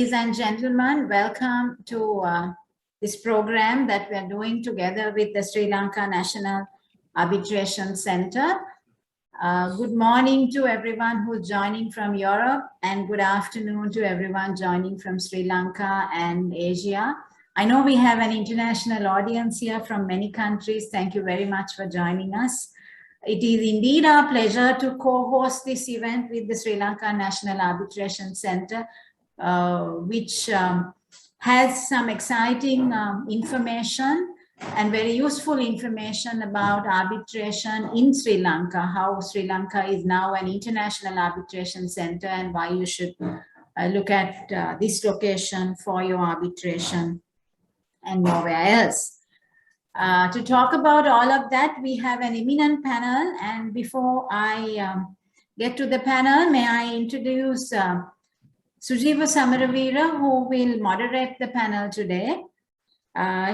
Ladies and gentlemen, welcome to this program that we are doing together with the Sri Lanka National Arbitration Center. Good morning to everyone who's joining from Europe, and good afternoon to everyone joining from Sri Lanka and Asia. I know we have an international audience here from many countries. Thank you very much for joining us. It is indeed our pleasure to co-host this event with the Sri Lanka National Arbitration Center, which has some exciting information and very useful information about arbitration in Sri Lanka, how Sri Lanka is now an international arbitration center, and why you should look at this location for your arbitration and nowhere else. To talk about all of that, we have an eminent panel, and before I get to the panel, may I introduce Sujiva Samaravira, who will moderate the panel today.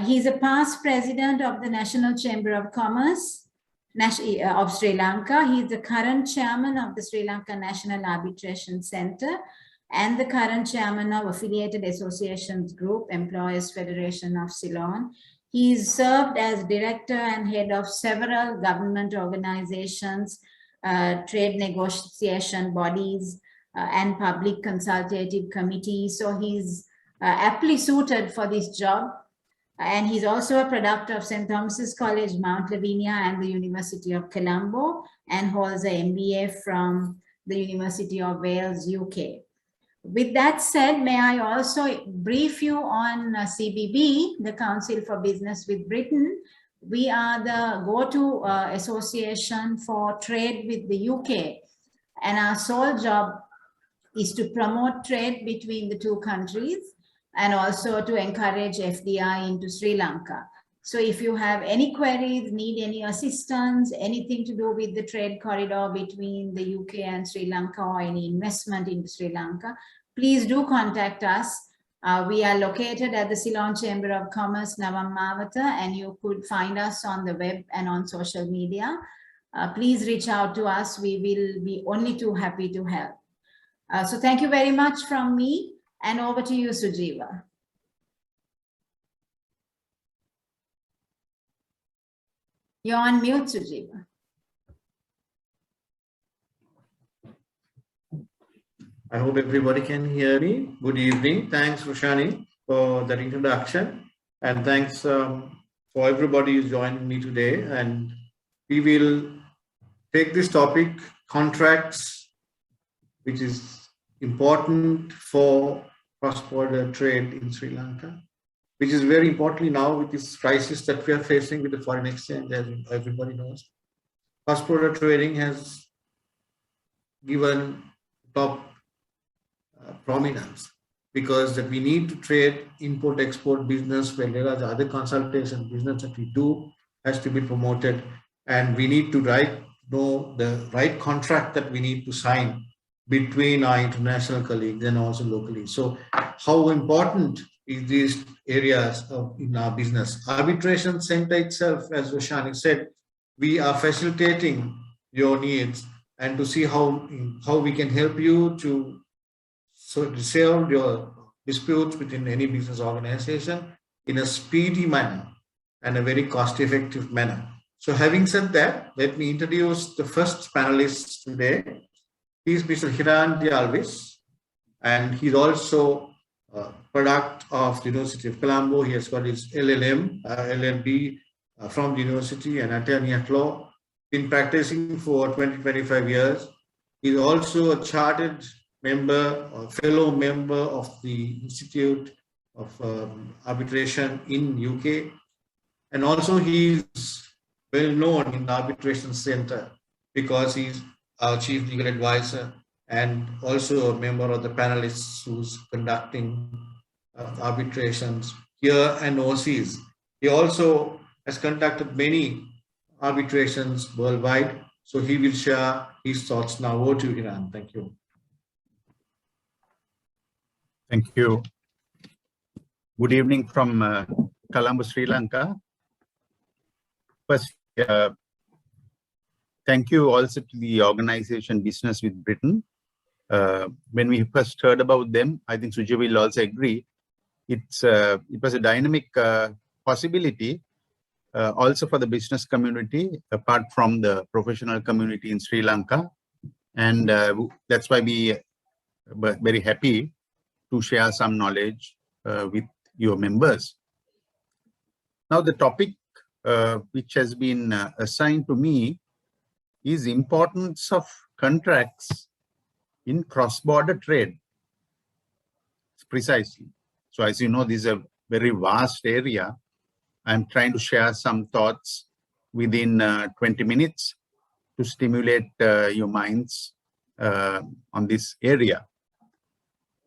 He's a past president of the National Chamber of Commerce of Sri Lanka. He's the current chairman of the Sri Lanka National Arbitration Center and the current chairman of Affiliated Associations Group, Employers Federation of Ceylon. He's served as director and head of several government organizations, trade negotiation bodies, and public consultative committees. So he's aptly suited for this job. And he's also a product of St. Thomas's College, Mount Lavinia, and the University of Colombo, and holds an MBA from the University of Wales, UK. With that said, may I also brief you on CBB, the Council for Business with Britain. We are the go-to association for trade with the UK, and our sole job is to promote trade between the two countries and also to encourage FDI into Sri Lanka. So if you have any queries, need any assistance, anything to do with the trade corridor between the UK and Sri Lanka, or any investment into Sri Lanka, please do contact us. We are located at the Ceylon Chamber of Commerce, Navam Mawatha, and you could find us on the web and on social media. Please reach out to us. We will be only too happy to help. So thank you very much from me, and over to you, Sujiva. You're on mute, Sujiva. I hope everybody can hear me. Good evening. Thanks, Roshani, for that introduction. And thanks for everybody who's joining me today. And we will take this topic, contracts, which is important for cross-border trade in Sri Lanka, which is very importantly now with this crisis that we are facing with the foreign exchange, as everybody knows. Cross-border trading has given top prominence, because that we need to trade import-export business, where there are the other consultation business that we do has to be promoted, and we need to know the right contract that we need to sign between our international colleagues and also locally. So how important is these areas in our business? Arbitration Center itself, as Roshani said, we are facilitating your needs and to see how we can help you to resolve your disputes within any business organization in a speedy manner and a very cost-effective manner. So having said that, let me introduce the first panelist today. He's Mr. Hirandi Alvis, and he's also a product of the University of Colombo. He has got his LLM, LLB from the university, and attorney at law. Been practicing for 20-25 years. He's also a chartered member, or fellow member of the Institute of Arbitration in UK. And also he's well known in the Arbitration Center because he's our chief legal advisor and also a member of the panelists who's conducting arbitrations here and overseas. He also has conducted many arbitrations worldwide. So he will share his thoughts now. Over to you, Hiran. Thank you. Thank you. Good evening from Colombo, Sri Lanka. First, thank you also to the organization Business with Britain When we first heard about them, I think Sujay will also agree, it was a dynamic possibility also for the business community, apart from the professional community in Sri Lanka. And that's why we were very happy to share some knowledge with your members. Now, the topic which has been assigned to me is importance of contracts in cross-border trade. Precisely. So as you know, this is a very vast area. I'm trying to share some thoughts within 20 minutes to stimulate your minds on this area.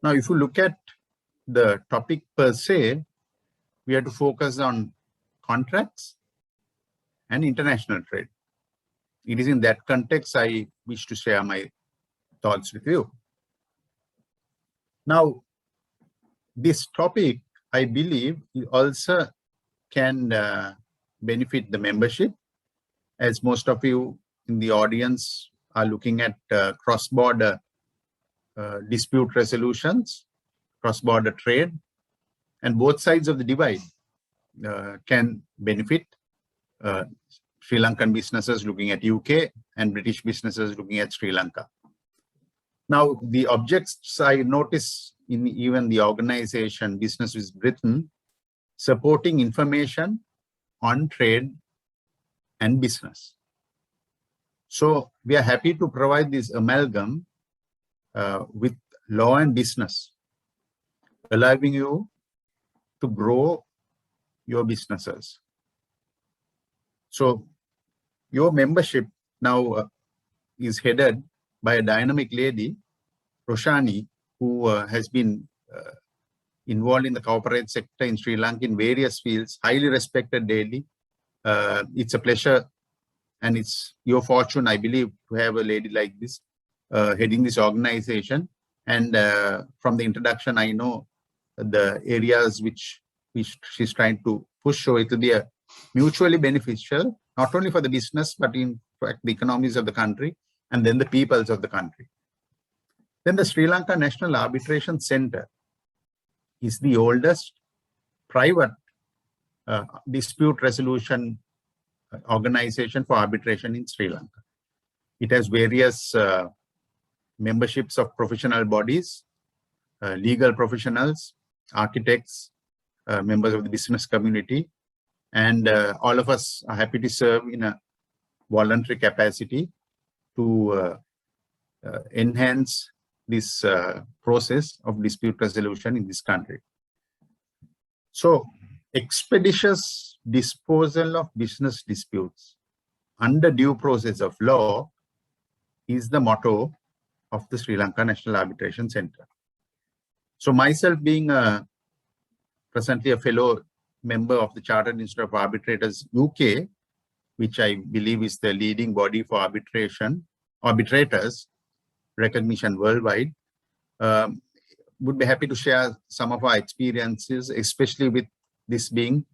Now, if you look at the topic per se, we have to focus on contracts and international trade. It is in that context I wish to share my thoughts with you. Now, this topic, I believe, also can benefit the membership, as most of you in the audience are looking at cross-border dispute resolutions, cross-border trade, and both sides of the divide can benefit Sri Lankan businesses looking at UK and British businesses looking at Sri Lanka. Now, the objects I notice in even the organization Business with Britain, supporting information on trade and business. So we are happy to provide this amalgam with law and business, allowing you to grow your businesses. So your membership now is headed by a dynamic lady, Roshani, who has been involved in the corporate sector in Sri Lanka in various fields, highly respected daily. It's a pleasure and it's your fortune, I believe, to have a lady like this heading this organization. And from the introduction, I know the areas which she's trying to push, so it will be a mutually beneficial, not only for the business, but in fact the economies of the country and then the peoples of the country. Then the Sri Lanka National Arbitration Center is the oldest private dispute resolution organization for arbitration in Sri Lanka. It has various memberships of professional bodies, legal professionals, architects, members of the business community, and all of us are happy to serve in a voluntary capacity to enhance this process of dispute resolution in this country. So, expeditious disposal of business disputes under due process of law is the motto of the Sri Lanka National Arbitration Center. So myself being presently a fellow member of the Chartered Institute of Arbitrators UK, which I believe is the leading body for arbitrators recognition worldwide, would be happy to share some of our experiences, especially with this being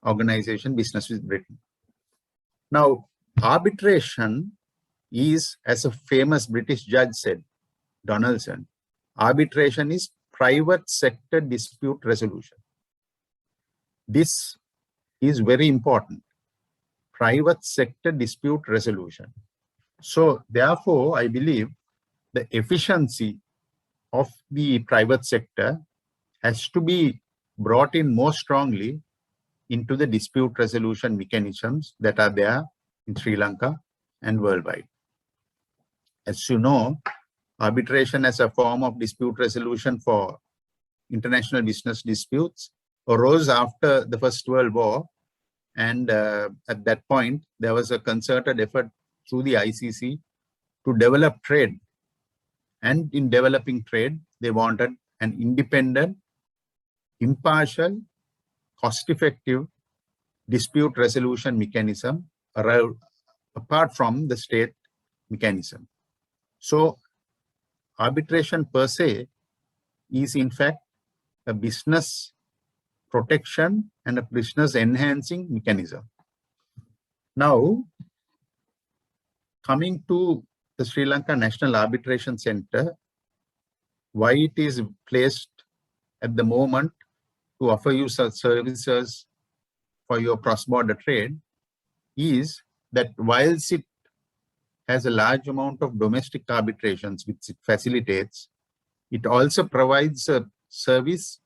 organization Business with Britain. Now, arbitration is, as a famous British judge said, Donaldson, arbitration is private sector dispute resolution. This is very important, private sector dispute resolution. So therefore, I believe the efficiency of the private sector has to be brought in more strongly into the dispute resolution mechanisms that are there in Sri Lanka and worldwide. As you know, arbitration as a form of dispute resolution for international business disputes arose after the First World War, and at that point there was a concerted effort through the ICC to develop trade, and in developing trade they wanted an independent, impartial, cost-effective dispute resolution mechanism apart from the state mechanism. So arbitration per se is in fact a business protection and a business enhancing mechanism. Now, coming to the Sri Lanka National Arbitration Center, why it is placed at the moment to offer you such services for your cross-border trade is that whilst it has a large amount of domestic arbitrations which it facilitates, it also provides a service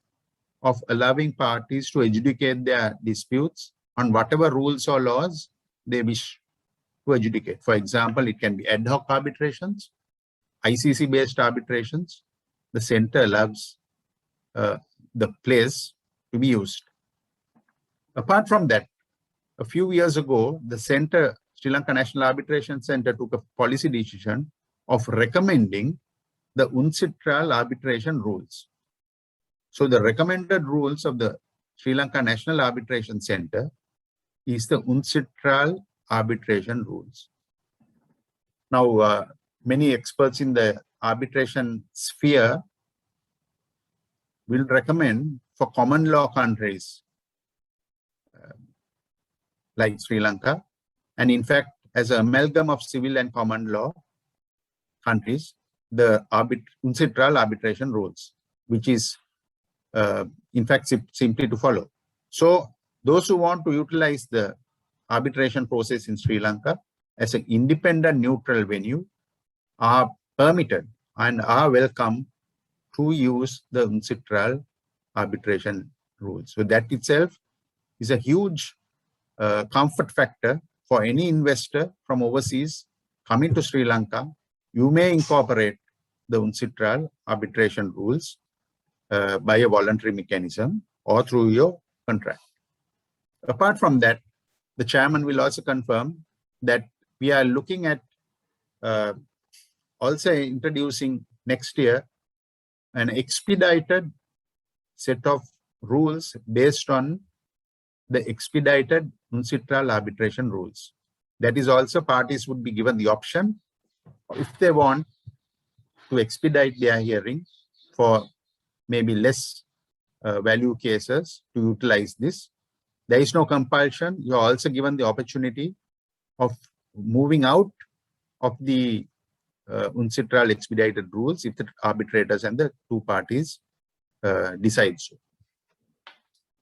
of allowing parties to adjudicate their disputes on whatever rules or laws they wish to adjudicate. For example, it can be ad hoc arbitrations, ICC-based arbitrations. The center allows the place to be used. Apart from that, a few years ago, the center, Sri Lanka National Arbitration Center, took a policy decision of recommending the UNCITRAL arbitration rules. So the recommended rules of the Sri Lanka National Arbitration Center is the UNCITRAL arbitration rules. Now, many experts in the arbitration sphere will recommend for common law countries like Sri Lanka, and in fact, as an amalgam of civil and common law countries, the UNCITRAL arbitration rules, which is in fact simply to follow. So those who want to utilize the arbitration process in Sri Lanka as an independent neutral venue are permitted and are welcome to use the UNCITRAL arbitration rules. So that itself is a huge comfort factor for any investor from overseas coming to Sri Lanka. You may incorporate the UNCITRAL arbitration rules by a voluntary mechanism or through your contract. Apart from that, the chairman will also confirm that we are looking at also introducing next year an expedited set of rules based on the expedited UNCITRAL arbitration rules. That is also parties would be given the option, if they want, to expedite their hearing for maybe less value cases to utilize this. There is no compulsion. You are also given the opportunity of moving out of the UNCITRAL expedited rules if the arbitrators and the two parties decide so.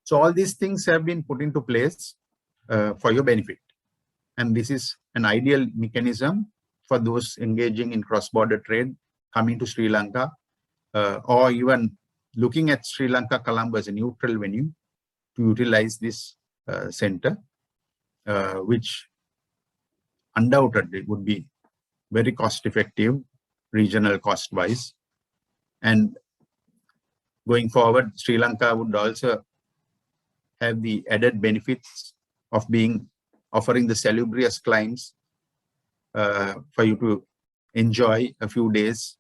So all these things have been put into place for your benefit. And this is an ideal mechanism for those engaging in cross-border trade, coming to Sri Lanka, or even looking at Sri Lanka, Colombo as a neutral venue to utilize this center, which undoubtedly would be very cost-effective, regional cost-wise. And going forward, Sri Lanka would also have the added benefits of offering the salubrious climes for you to enjoy a few days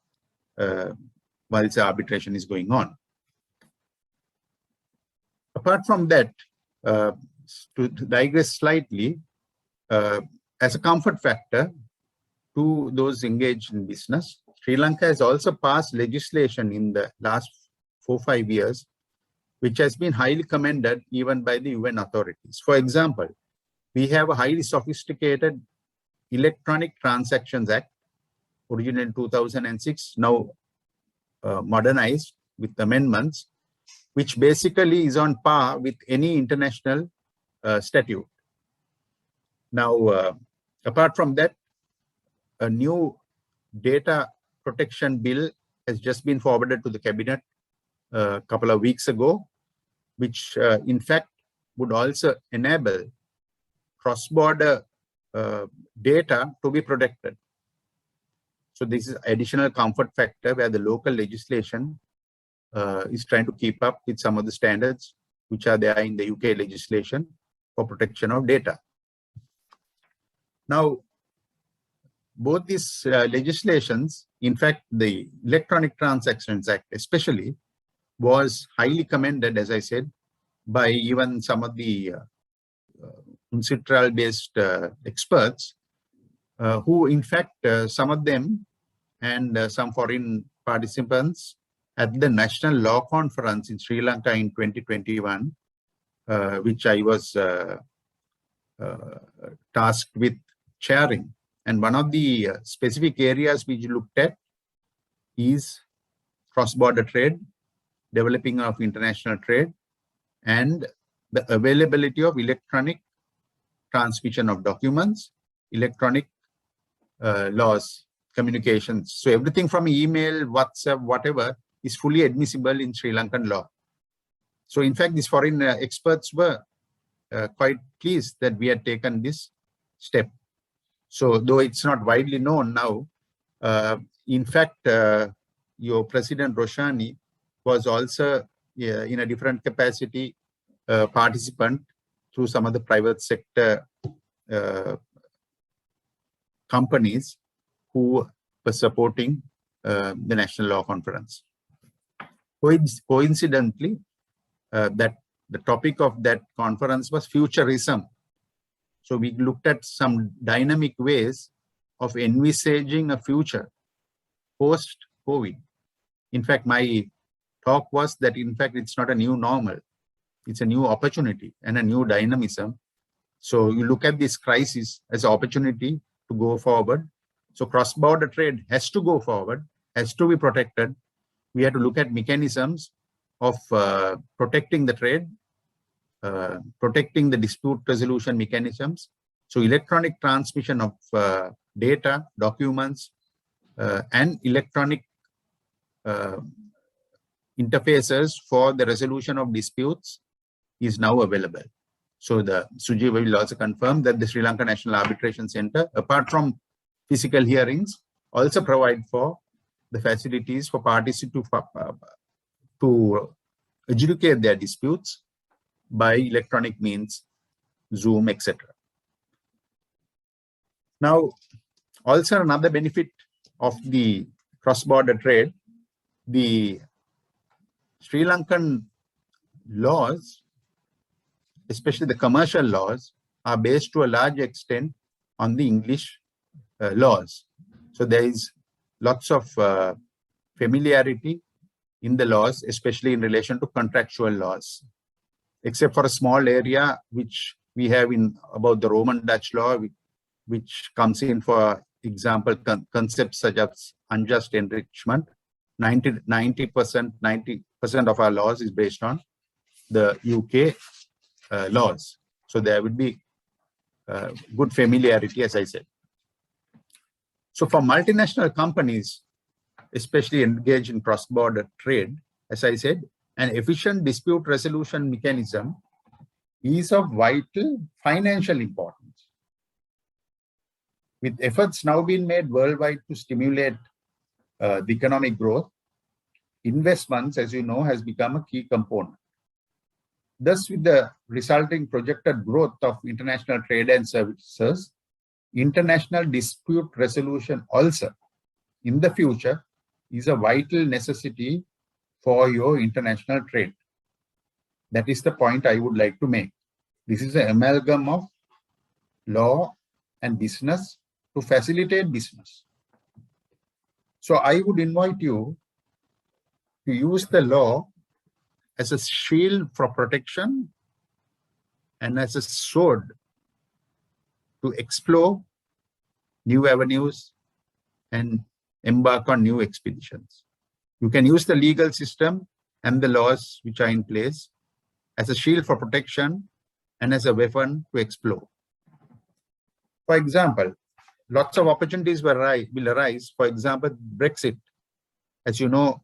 while the arbitration is going on. Apart from that, to digress slightly, as a comfort factor to those engaged in business, Sri Lanka has also passed legislation in the last 4 or 5 years, which has been highly commended even by the UN authorities. For example, we have a highly sophisticated Electronic Transactions Act, originated in 2006, now modernized with amendments, which basically is on par with any international statute. Now, apart from that, a new data protection bill has just been forwarded to the cabinet a couple of weeks ago, which in fact would also enable cross-border data to be protected. So this is additional comfort factor where the local legislation is trying to keep up with some of the standards which are there in the UK legislation for protection of data. Now, both these legislations, in fact, the Electronic Transactions Act especially, was highly commended, as I said, by even some of the UNCITRAL-based experts, who in fact, some of them and some foreign participants at the National Law Conference in Sri Lanka in 2021, which I was tasked with chairing. And one of the specific areas which looked at is cross-border trade, developing of international trade, and the availability of electronic transmission of documents, electronic laws, communications. So everything from email, WhatsApp, whatever is fully admissible in Sri Lankan law. So in fact, these foreign experts were quite pleased that we had taken this step. So though it's not widely known now, in fact, your President Roshani was also in a different capacity participant through some of the private sector companies who were supporting the National Law Conference. Coincidentally, that the topic of that conference was futurism. So we looked at some dynamic ways of envisaging a future post-COVID. In fact, my talk was that, in fact, it's not a new normal. It's a new opportunity and a new dynamism. So you look at this crisis as an opportunity to go forward. So cross-border trade has to go forward, has to be protected. We have to look at mechanisms of protecting the trade, protecting the dispute resolution mechanisms. So electronic transmission of data, documents, and electronic interfaces for the resolution of disputes is now available. So the Sujeeva will also confirm that the Sri Lanka National Arbitration Center, apart from physical hearings, also provide for the facilities for parties to adjudicate their disputes by electronic means, Zoom, etc. Now, also another benefit of the cross-border trade, the Sri Lankan laws, especially the commercial laws, are based to a large extent on the English laws. So there is lots of familiarity in the laws, especially in relation to contractual laws, except for a small area which we have in about the Roman Dutch law, which comes in, for example, concepts such as unjust enrichment. 90% of our laws is based on the UK laws. So there would be good familiarity, as I said. So for multinational companies, especially engaged in cross-border trade, as I said, an efficient dispute resolution mechanism is of vital financial importance. With efforts now being made worldwide to stimulate the economic growth, investments, as you know, has become a key component. Thus, with the resulting projected growth of international trade and services, international dispute resolution also in the future is a vital necessity for your international trade. That is the point I would like to make. This is an amalgam of law and business to facilitate business. So I would invite you to use the law as a shield for protection and as a sword to explore new avenues and embark on new expeditions. You can use the legal system and the laws which are in place as a shield for protection and as a weapon to explore. For example, lots of opportunities will arise. For example, Brexit. As you know,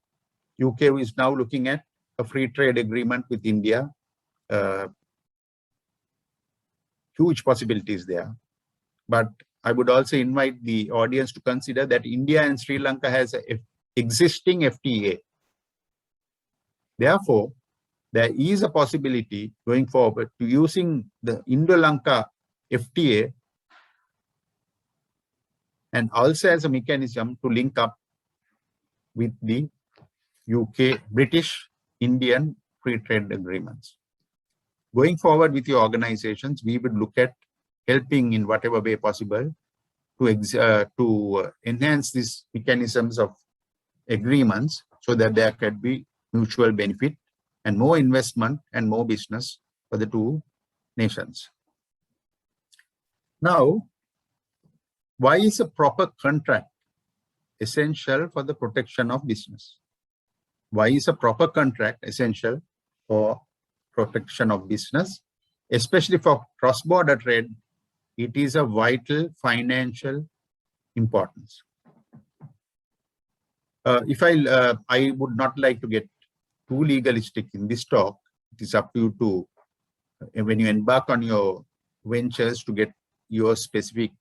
UK is now looking at a free trade agreement with India. Huge possibilities there. But I would also invite the audience to consider that India and Sri Lanka has an existing FTA. Therefore, there is a possibility going forward to using the Indo-Lanka FTA and also as a mechanism to link up with the UK, British, Indian free trade agreements. Going forward with your organizations, we would look at helping in whatever way possible to enhance these mechanisms of agreements so that there could be mutual benefit and more investment and more business for the two nations. Now, why is a proper contract essential for the protection of business? why is a proper contract essential for protection of business, especially for cross-border trade? It is a vital financial importance. I would not like to get too legalistic in this talk. It is up to you to, when you embark on your ventures, to get your specific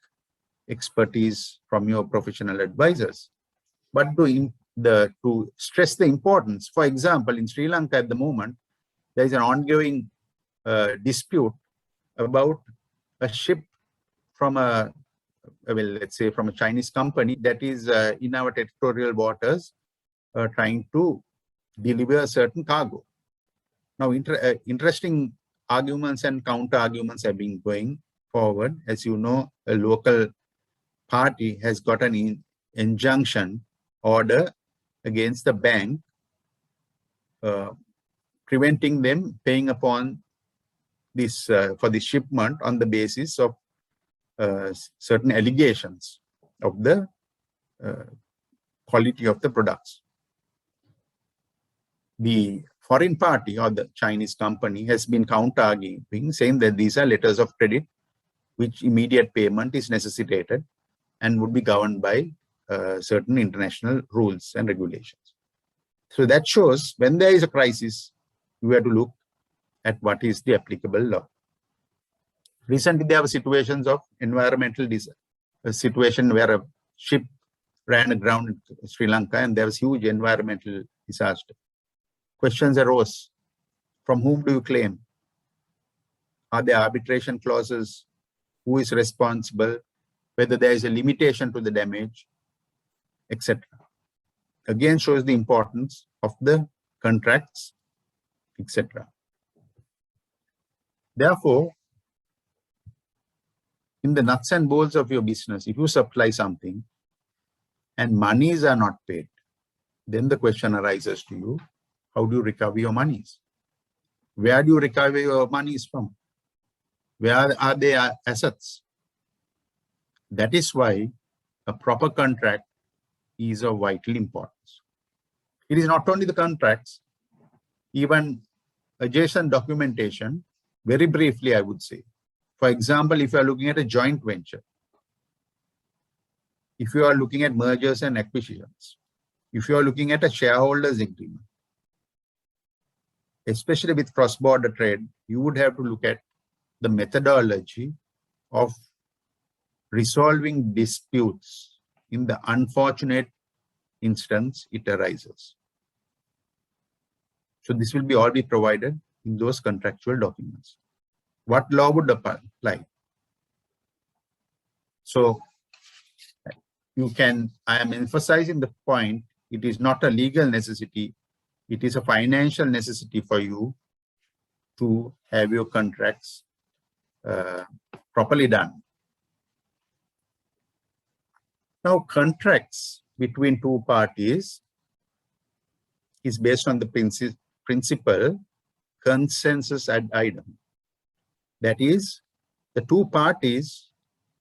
expertise from your professional advisors. But to stress the importance, for example, in Sri Lanka at the moment, there is an ongoing dispute about a ship from let's say from a Chinese company that is in our territorial waters trying to deliver a certain cargo. Now, interesting arguments and counter arguments have been going forward. As you know, a local party has got an injunction order against the bank, preventing them paying upon this for the shipment on the basis of certain allegations of the quality of the products. The foreign party or the Chinese company has been counter-arguing, saying that these are letters of credit which immediate payment is necessitated and would be governed by certain international rules and regulations. So that shows when there is a crisis, we have to look at what is the applicable law. Recently, there were situations of environmental disaster, a situation where a ship ran aground in Sri Lanka and there was huge environmental disaster. Questions arose: from whom do you claim? Are there arbitration clauses? Who is responsible? Whether there is a limitation to the damage, etc. Again, shows the importance of the contracts, etc. Therefore, in the nuts and bolts of your business, if you supply something and monies are not paid, then the question arises to you, how do you recover your monies? Where do you recover your monies from? Where are their assets? That is why a proper contract is of vital importance. It is not only the contracts, even adjacent documentation. Very briefly, I would say. For example, if you are looking at a joint venture, if you are looking at mergers and acquisitions, if you are looking at a shareholders agreement, especially with cross-border trade, you would have to look at the methodology of resolving disputes in the unfortunate instance it arises. So this will all be provided in those contractual documents. What law would apply? So I am emphasizing the point, it is not a legal necessity, it is a financial necessity for you to have your contracts properly done. Now, contracts between two parties is based on the principle consensus ad idem. That is, the two parties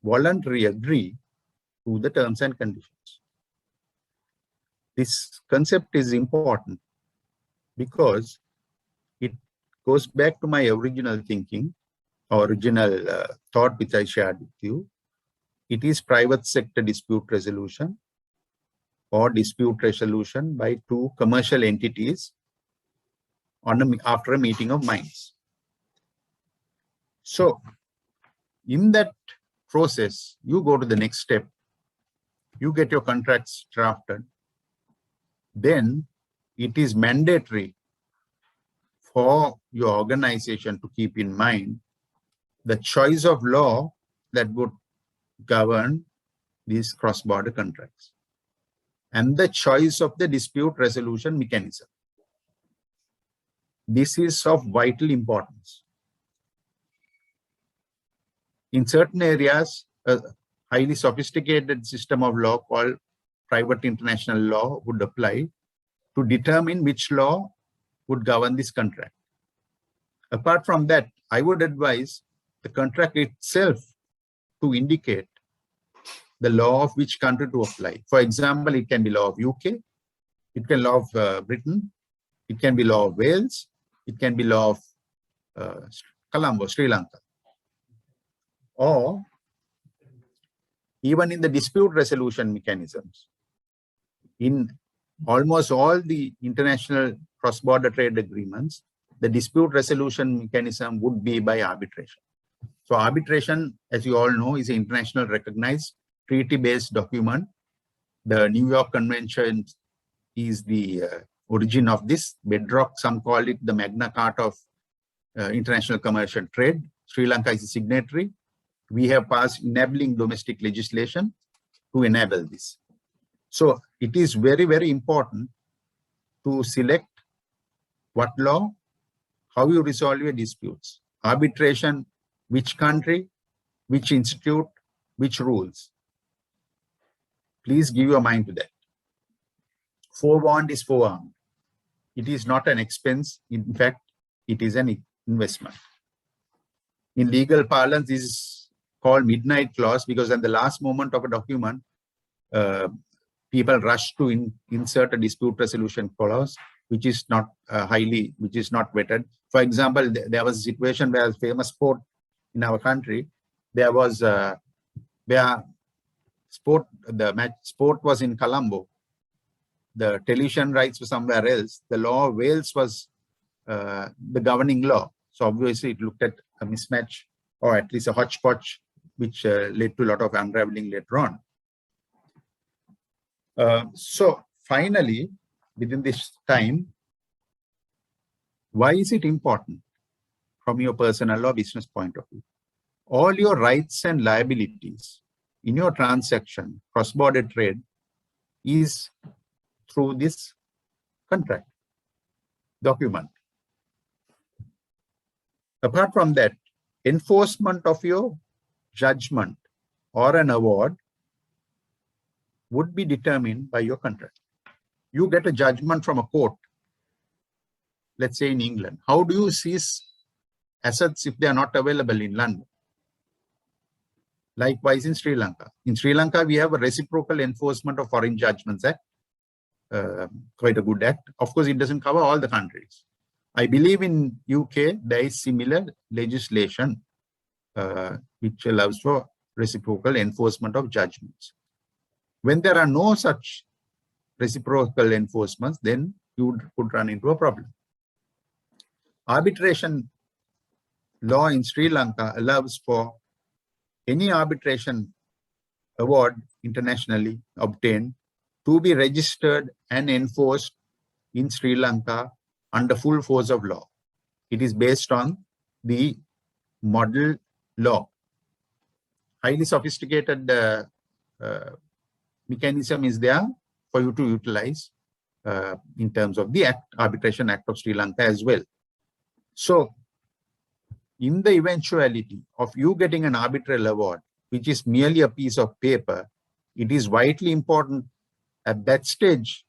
voluntarily agree to the terms and conditions. This concept is important because it goes back to my original thinking, original thought which I shared with you. It is private sector dispute resolution or dispute resolution by two commercial entities after a meeting of minds. So in that process, you go to the next step, you get your contracts drafted, then it is mandatory for your organization to keep in mind the choice of law that would govern these cross-border contracts and the choice of the dispute resolution mechanism. This is of vital importance. In certain areas, a highly sophisticated system of law called private international law would apply to determine which law would govern this contract. Apart from that, I would advise the contract itself to indicate the law of which country to apply. For example, it can be law of UK, it can be law of Britain, It can be law of Wales. It can be law of Colombo, Sri Lanka. Or even in the dispute resolution mechanisms. In almost all the international cross-border trade agreements, the dispute resolution mechanism would be by arbitration. So arbitration, as you all know, is an international recognized treaty-based document. The New York Convention is the origin of this bedrock. Some call it the Magna Carta of international commercial trade. Sri Lanka is a signatory. We have passed enabling domestic legislation to enable this. So it is very, very important to select what law, how you resolve your disputes, arbitration, which country, which institute, which rules. Please give your mind to that. Forewarned is forearmed. It is not an expense. In fact, it is an investment. In legal parlance, this is called midnight clause, because at the last moment of a document, people rush to insert a dispute resolution clause, which is not which is not vetted. For example, there was a situation where a famous sport in our country, there was where the match sport was in Colombo. The television rights were somewhere else. The law of Wales was the governing law. So obviously it looked at a mismatch, or at least a hodgepodge, which led to a lot of unraveling later on. So finally, within this time, why is it important from your personal or business point of view? All your rights and liabilities in your transaction, cross-border trade, is through this contract document. Apart from that, enforcement of your judgment or an award would be determined by your contract. You get a judgment from a court, let's say in England. How do you seize assets if they are not available in London? Likewise in Sri Lanka. In Sri Lanka, we have a reciprocal enforcement of foreign judgments act, quite a good act. Of course, it doesn't cover all the countries. I believe in UK, there is similar legislation which allows for reciprocal enforcement of judgments. When there are no such reciprocal enforcements, then you could run into a problem. Arbitration law in Sri Lanka allows for any arbitration award internationally obtained to be registered and enforced in Sri Lanka under full force of law. It is based on the model law. Highly sophisticated mechanism is there for you to utilize in terms of the Arbitration Act of Sri Lanka as well. So, in the eventuality of you getting an arbitral award, which is merely a piece of paper, it is vitally important at that stage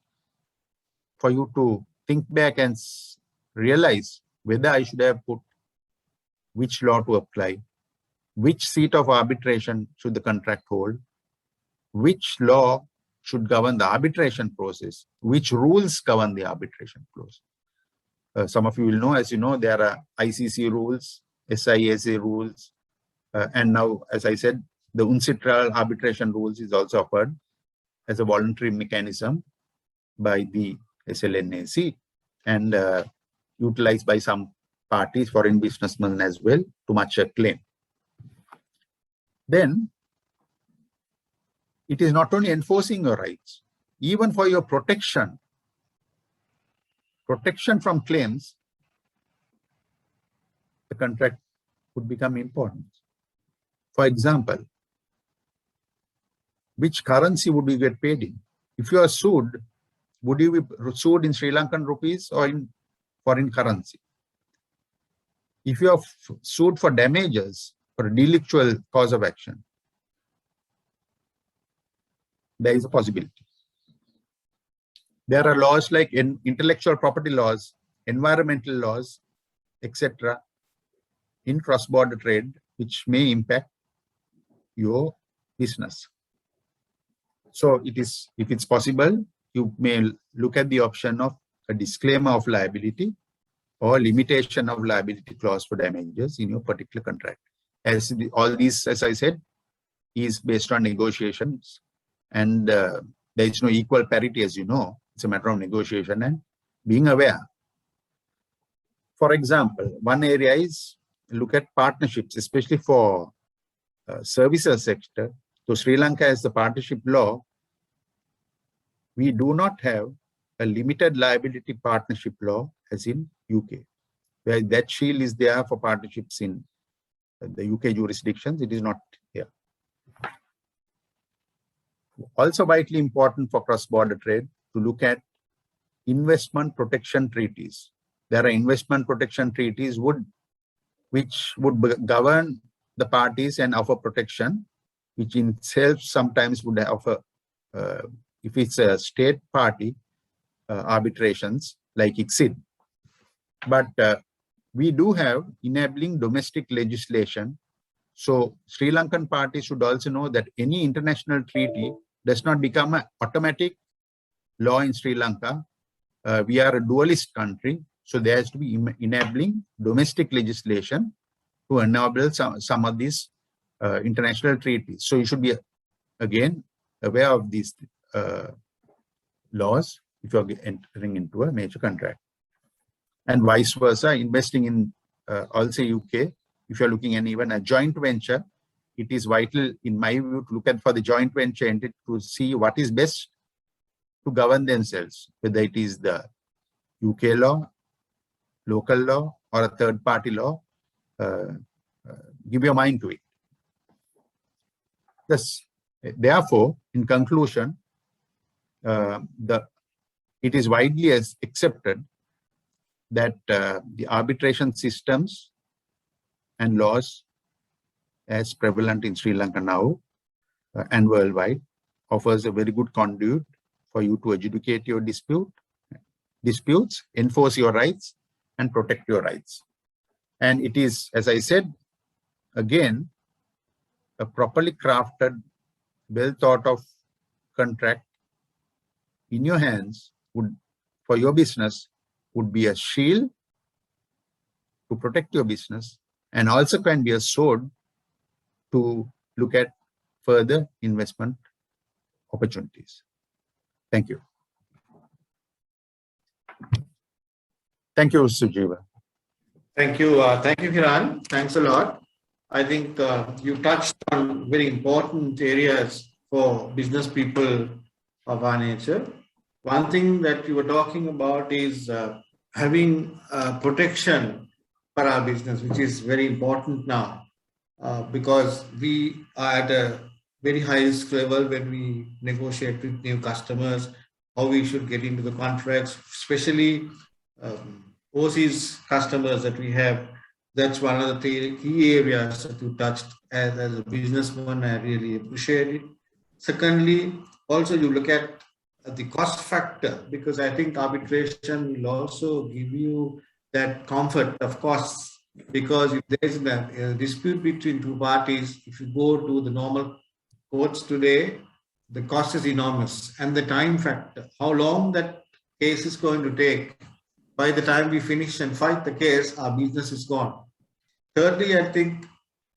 for you to think back and realize whether I should have put which law to apply, which seat of arbitration should the contract hold, which law should govern the arbitration process, which rules govern the arbitration process. Some of you will know, as you know, there are ICC rules, SISA rules, and now, as I said, the UNCITRAL arbitration rules is also offered as a voluntary mechanism by the SLNAC and utilized by some parties, foreign businessmen as well, to much acclaim. Then, it is not only enforcing your rights, even for your protection from claims, the contract would become important. For example, which currency would you get paid in? If you are sued, would you be sued in Sri Lankan rupees or in foreign currency? If you are sued for damages for a delictual cause of action, there is a possibility. There are laws like intellectual property laws, environmental laws, etc. in cross-border trade, which may impact your business. So it is, if it's possible, you may look at the option of a disclaimer of liability or limitation of liability clause for damages in your particular contract. All these, as I said, is based on negotiations, and there is no equal parity, as you know. It's a matter of negotiation and being aware. For example, one area is look at partnerships, especially for services sector. So Sri Lanka has the partnership law. We do not have a limited liability partnership law as in UK, where that shield is there for partnerships in the UK jurisdictions. It is not here. Also vitally important for cross-border trade to look at investment protection treaties. There are investment protection treaties which would govern the parties and offer protection, which in itself sometimes would offer, if it's a state party, arbitrations like ICSID. But we do have enabling domestic legislation. So Sri Lankan parties should also know that any international treaty does not become an automatic law in Sri Lanka. We are a dualist country, so there has to be enabling domestic legislation to enable some of these international treaties. So you should be, again, aware of these laws if you are entering into a major contract. And vice versa, investing in also UK, if you're looking at even a joint venture, it is vital, in my view, to look at for the joint venture entity to see what is best to govern themselves, whether it is the UK law, local law, or a third-party law. Give your mind to it. Thus, therefore, in conclusion, it is widely accepted that the arbitration systems and laws as prevalent in Sri Lanka now and worldwide offers a very good conduit for you to adjudicate your disputes, enforce your rights, and protect your rights. And it is, as I said, again, a properly crafted, well thought of contract in your hands for your business would be a shield to protect your business, and also can be a sword to look at further investment opportunities. Thank you. Thank you, Sujiva. Thank you, Hiran. Thanks a lot. I think you touched on very important areas for business people of our nature. One thing that you were talking about is having protection for our business, which is very important now because we are at a very high risk level when we negotiate with new customers, how we should get into the contracts, especially overseas customers that we have. That's one of the key areas that you touched. As a businessman, I really appreciate it. Secondly, also you look at the cost factor, because I think arbitration will also give you that comfort of costs, because if there's a dispute between two parties, if you go to the normal courts today, the cost is enormous, and the time factor, how long that case is going to take. By the time we finish and fight the case, our business is gone. Thirdly, I think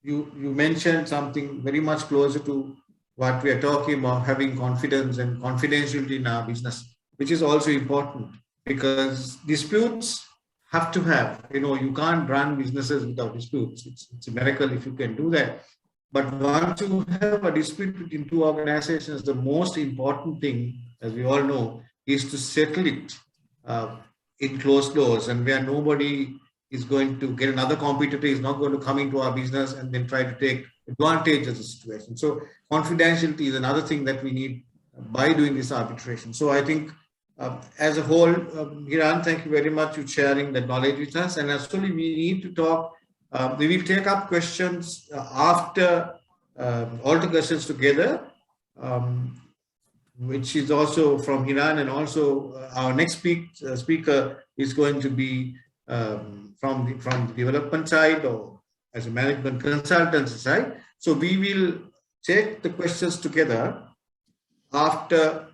you mentioned something very much closer to what we are talking about, having confidence and confidentiality in our business, which is also important, because disputes have to have, you can't run businesses without disputes. It's a miracle if you can do that. But once you have a dispute between two organizations, the most important thing, as we all know, is to settle it in closed doors, and where nobody is going to get, another competitor is not going to come into our business and then try to take advantage of the situation. So confidentiality is another thing that we need by doing this arbitration. So I think as a whole, Hiran, thank you very much for sharing the knowledge with us. And actually we need to talk, we will take up questions after all the questions together, which is also from Hiran, and also our next speaker is going to be from the development side or as a management consultancy side. So we will take the questions together after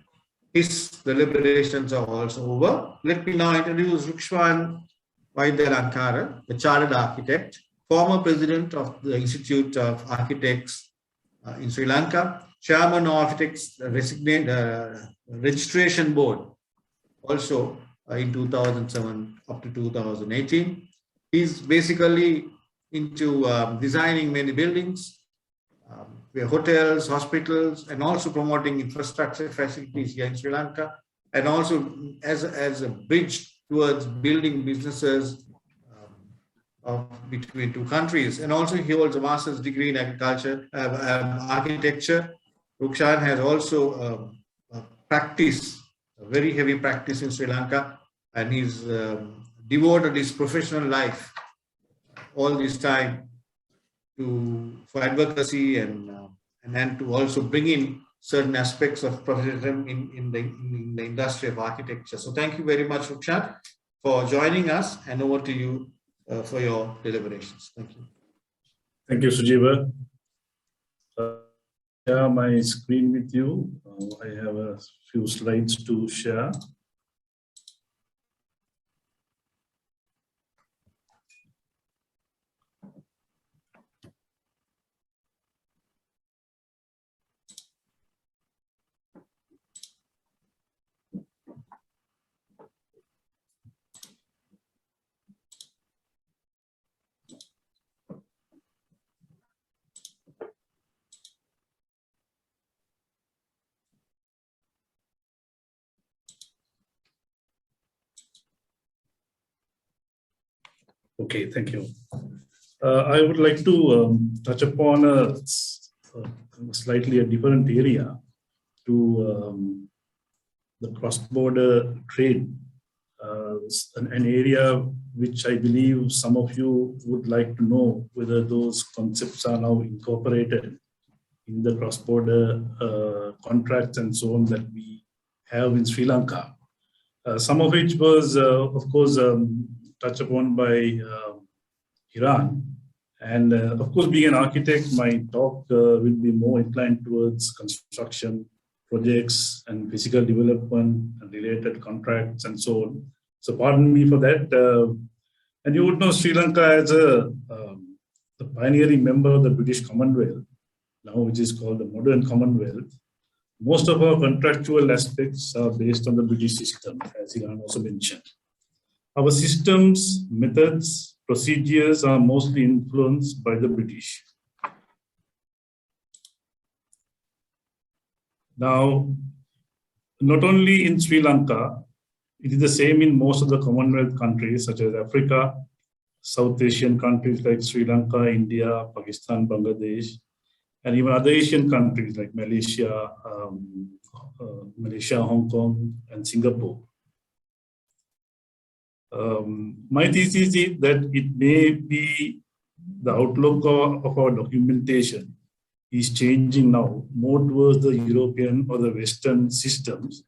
his deliberations are also over. Let me now introduce Rukshan Vaidya, the Chartered Architect, former President of the Institute of Architects in Sri Lanka, Chairman of Architects Registration Board, also in 2007 up to 2018. He's basically into designing many buildings, hotels, hospitals, and also promoting infrastructure facilities here in Sri Lanka, and also as a bridge towards building businesses between two countries. And also he holds a master's degree in agriculture, architecture. Rukshan has also practiced, a very heavy practice in Sri Lanka, and he's devoted his professional life all this time for advocacy and to also bring in certain aspects of professionalism in the industry of architecture. So thank you very much, Rukshan, for joining us, and over to you for your deliberations. Thank you. Thank you, Sujiva. Share my screen with you. I have a few slides to share. Okay, thank you. I would like to touch upon a slightly a different area to the cross-border trade, an area which I believe some of you would like to know whether those concepts are now incorporated in the cross-border contracts and so on that we have in Sri Lanka. Some of which was, of course, touched upon by Hiran. And of course, being an architect, my talk will be more inclined towards construction projects and physical development and related contracts and so on. So pardon me for that. And you would know Sri Lanka as the pioneering member of the British Commonwealth, now which is called the modern Commonwealth. Most of our contractual aspects are based on the British system, as Hiran also mentioned. Our systems, methods, procedures are mostly influenced by the British. Now, not only in Sri Lanka, it is the same in most of the Commonwealth countries such as Africa, South Asian countries like Sri Lanka, India, Pakistan, Bangladesh, and even other Asian countries like Malaysia, Hong Kong, and Singapore. My thesis is that it may be the outlook of our documentation is changing now more towards the European or the Western systems,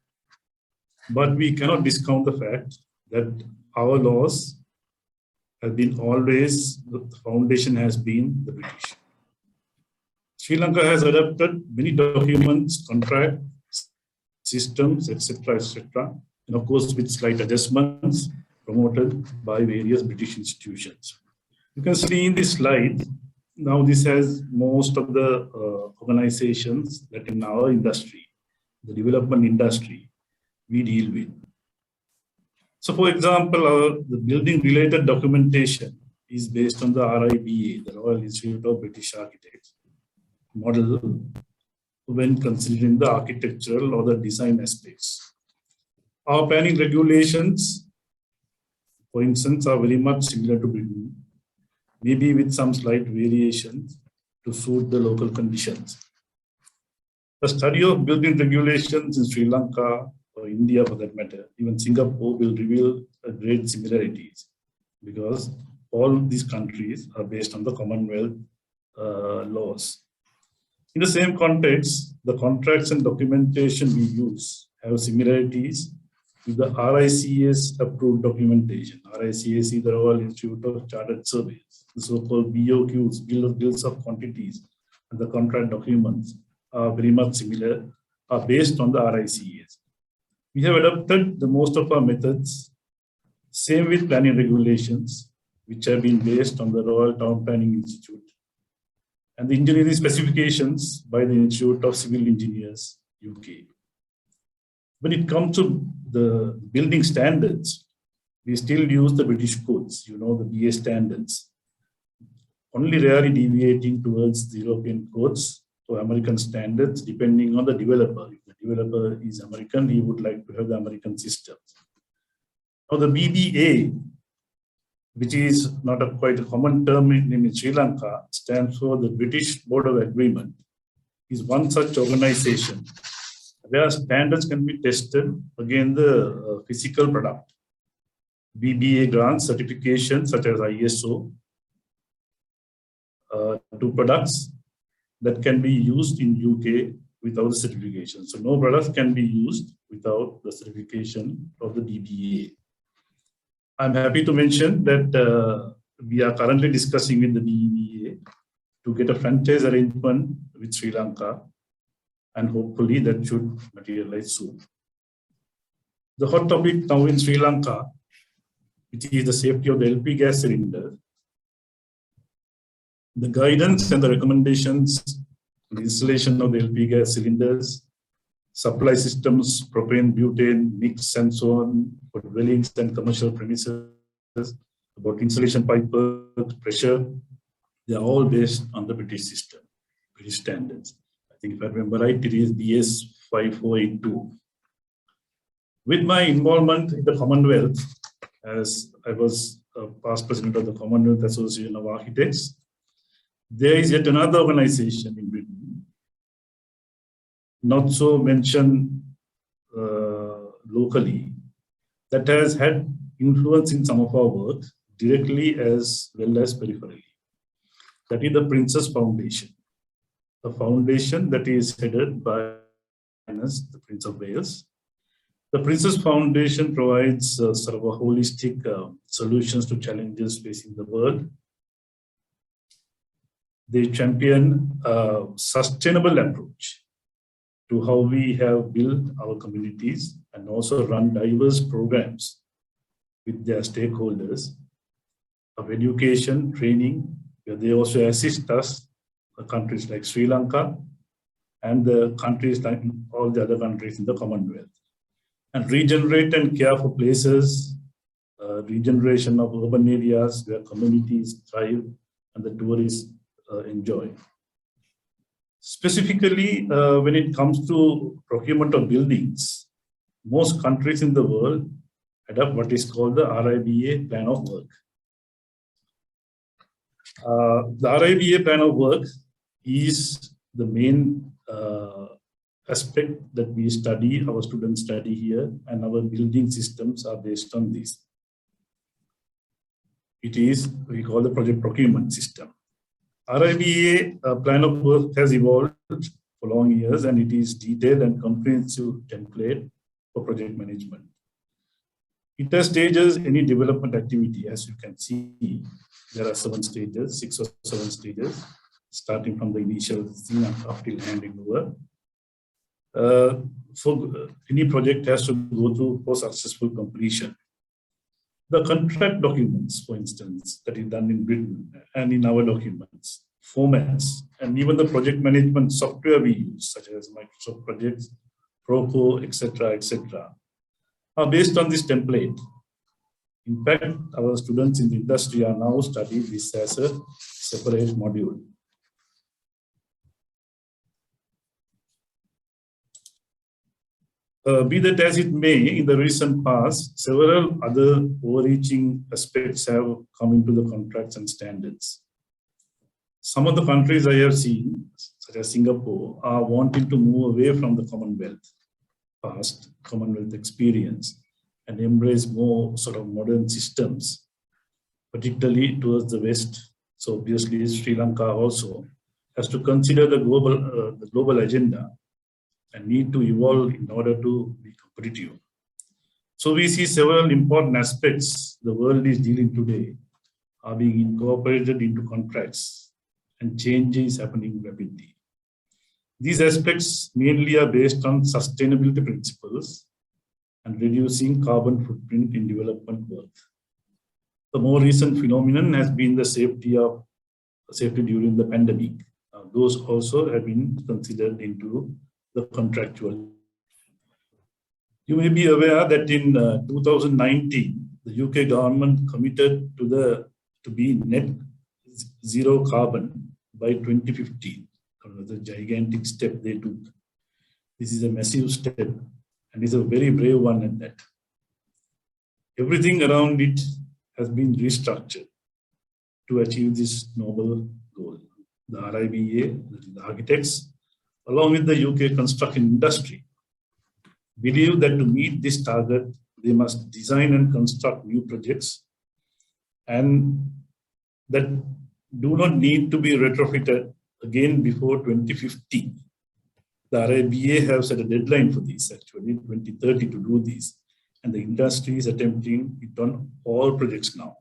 but we cannot discount the fact that our laws have been always, the foundation has been the British. Sri Lanka has adopted many documents, contract systems, etc., and of course with slight adjustments promoted by various British institutions. You can see in this slide, now this has most of the organizations that in our industry, the development industry, we deal with. So for example, the building related documentation is based on the RIBA, the Royal Institute of British Architects model when considering the architectural or the design aspects. Our planning regulations, for instance, are very much similar to Britain, maybe with some slight variations to suit the local conditions. The study of building regulations in Sri Lanka or India for that matter, even Singapore, will reveal great similarities because all these countries are based on the Commonwealth laws. In the same context, the contracts and documentation we use have similarities with the RICS approved documentation. RICS is the Royal Institute of Chartered Surveyors. The so-called BOQs, bills of quantities, and the contract documents are very much similar, are based on the RICS. We have adopted the most of our methods. Same with planning regulations, which have been based on the Royal Town Planning Institute and the engineering specifications by the Institute of Civil Engineers, UK. When it comes to the building standards, we still use the British codes, the BA standards, only rarely deviating towards the European codes or American standards, depending on the developer. If the developer is American, he would like to have the American system. Now, the BBA, which is not quite a common term in Sri Lanka, stands for the British Board of Agreement, is one such organization where standards can be tested against the physical product. BBA grants certifications such as ISO to products that can be used in UK without the certification. So no products can be used without the certification of the BBA. I'm happy to mention that we are currently discussing with the BBA to get a franchise arrangement with Sri Lanka, and hopefully that should materialize soon. The hot topic now in Sri Lanka, which is the safety of the LP gas cylinder. The guidance and the recommendations, the installation of the LP gas cylinders, supply systems, propane, butane, mix, and so on for dwellings and commercial premises, about insulation pipe pressure, they are all based on the British system, British standards. I think if I remember right, it is BS 5482. With my involvement in the Commonwealth, as I was a past president of the Commonwealth Association of Architects, there is yet another organization in Britain, not so mentioned locally, that has had influence in some of our work directly as well as peripherally. That is the Princess Foundation, a foundation that is headed by the Prince of Wales. The Princess Foundation provides sort of a holistic solutions to challenges facing the world. They champion a sustainable approach to how we have built our communities and also run diverse programs with their stakeholders of education, training, where they also assist us, the countries like Sri Lanka and the countries like all the other countries in the Commonwealth, and regenerate and care for places, regeneration of urban areas where communities thrive and the tourists enjoy. Specifically, when it comes to procurement of buildings, most countries in the world adopt what is called the RIBA plan of work. The RIBA plan of work is the main aspect that we study, our students study here, and our building systems are based on this. It is, we call the project procurement system. RIBA plan of work has evolved for long years, and it is detailed and comprehensive template for project management. It has stages any development activity. As you can see, there are 7 stages, 6 or 7 stages, starting from the initial thing up till handing over. So any project has to go through for successful completion. The contract documents, for instance, that is done in Britain and in our documents, formats, and even the project management software we use, such as Microsoft Projects, Proco, etc., are based on this template. In fact, our students in the industry are now studying this as a separate module. Be that as it may, in the recent past, several other overreaching aspects have come into the contracts and standards. Some of the countries I have seen, such as Singapore, are wanting to move away from the Commonwealth, past Commonwealth experience, and embrace more sort of modern systems, particularly towards the West. So obviously Sri Lanka also has to consider the global agenda and need to evolve in order to be competitive. So we see several important aspects the world is dealing today are being incorporated into contracts, and change is happening rapidly. These aspects mainly are based on sustainability principles and reducing carbon footprint in development work. The more recent phenomenon has been the safety during the pandemic. Those also have been considered into the contractual. You may be aware that in 2019, the UK government committed to be net zero carbon by 2050. It was a gigantic step they took. This is a massive step and is a very brave one at that. Everything around it has been restructured to achieve this noble goal. The RIBA, the architects, along with the UK construction industry, believe that to meet this target, they must design and construct new projects and that do not need to be retrofitted again before 2050. The RIBA have set a deadline for this, actually, 2030 to do this. And the industry is attempting it on all projects now.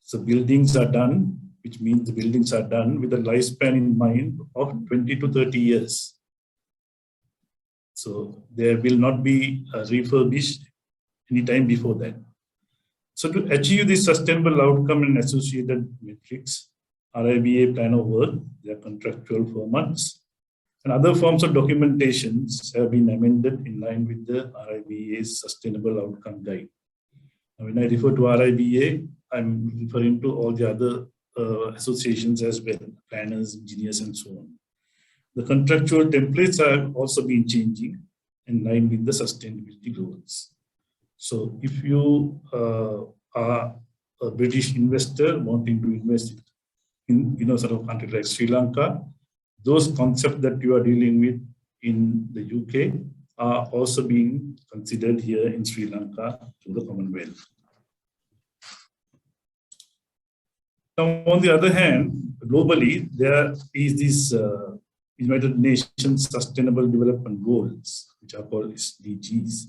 So buildings are done, which means the buildings are done with a lifespan in mind of 20 to 30 years. So there will not be refurbished anytime before that. So to achieve this sustainable outcome and associated metrics, RIBA plan of work, their contractual formats, and other forms of documentations have been amended in line with the RIBA's Sustainable Outcome Guide. Now, when I refer to RIBA, I'm referring to all the other associations as well, planners, engineers, and so on. The contractual templates have also been changing in line with the sustainability goals. So if you are a British investor wanting to invest in sort of country like Sri Lanka, those concepts that you are dealing with in the UK are also being considered here in Sri Lanka through the Commonwealth. Now, on the other hand, globally, there is this United Nations Sustainable Development Goals, which are called SDGs.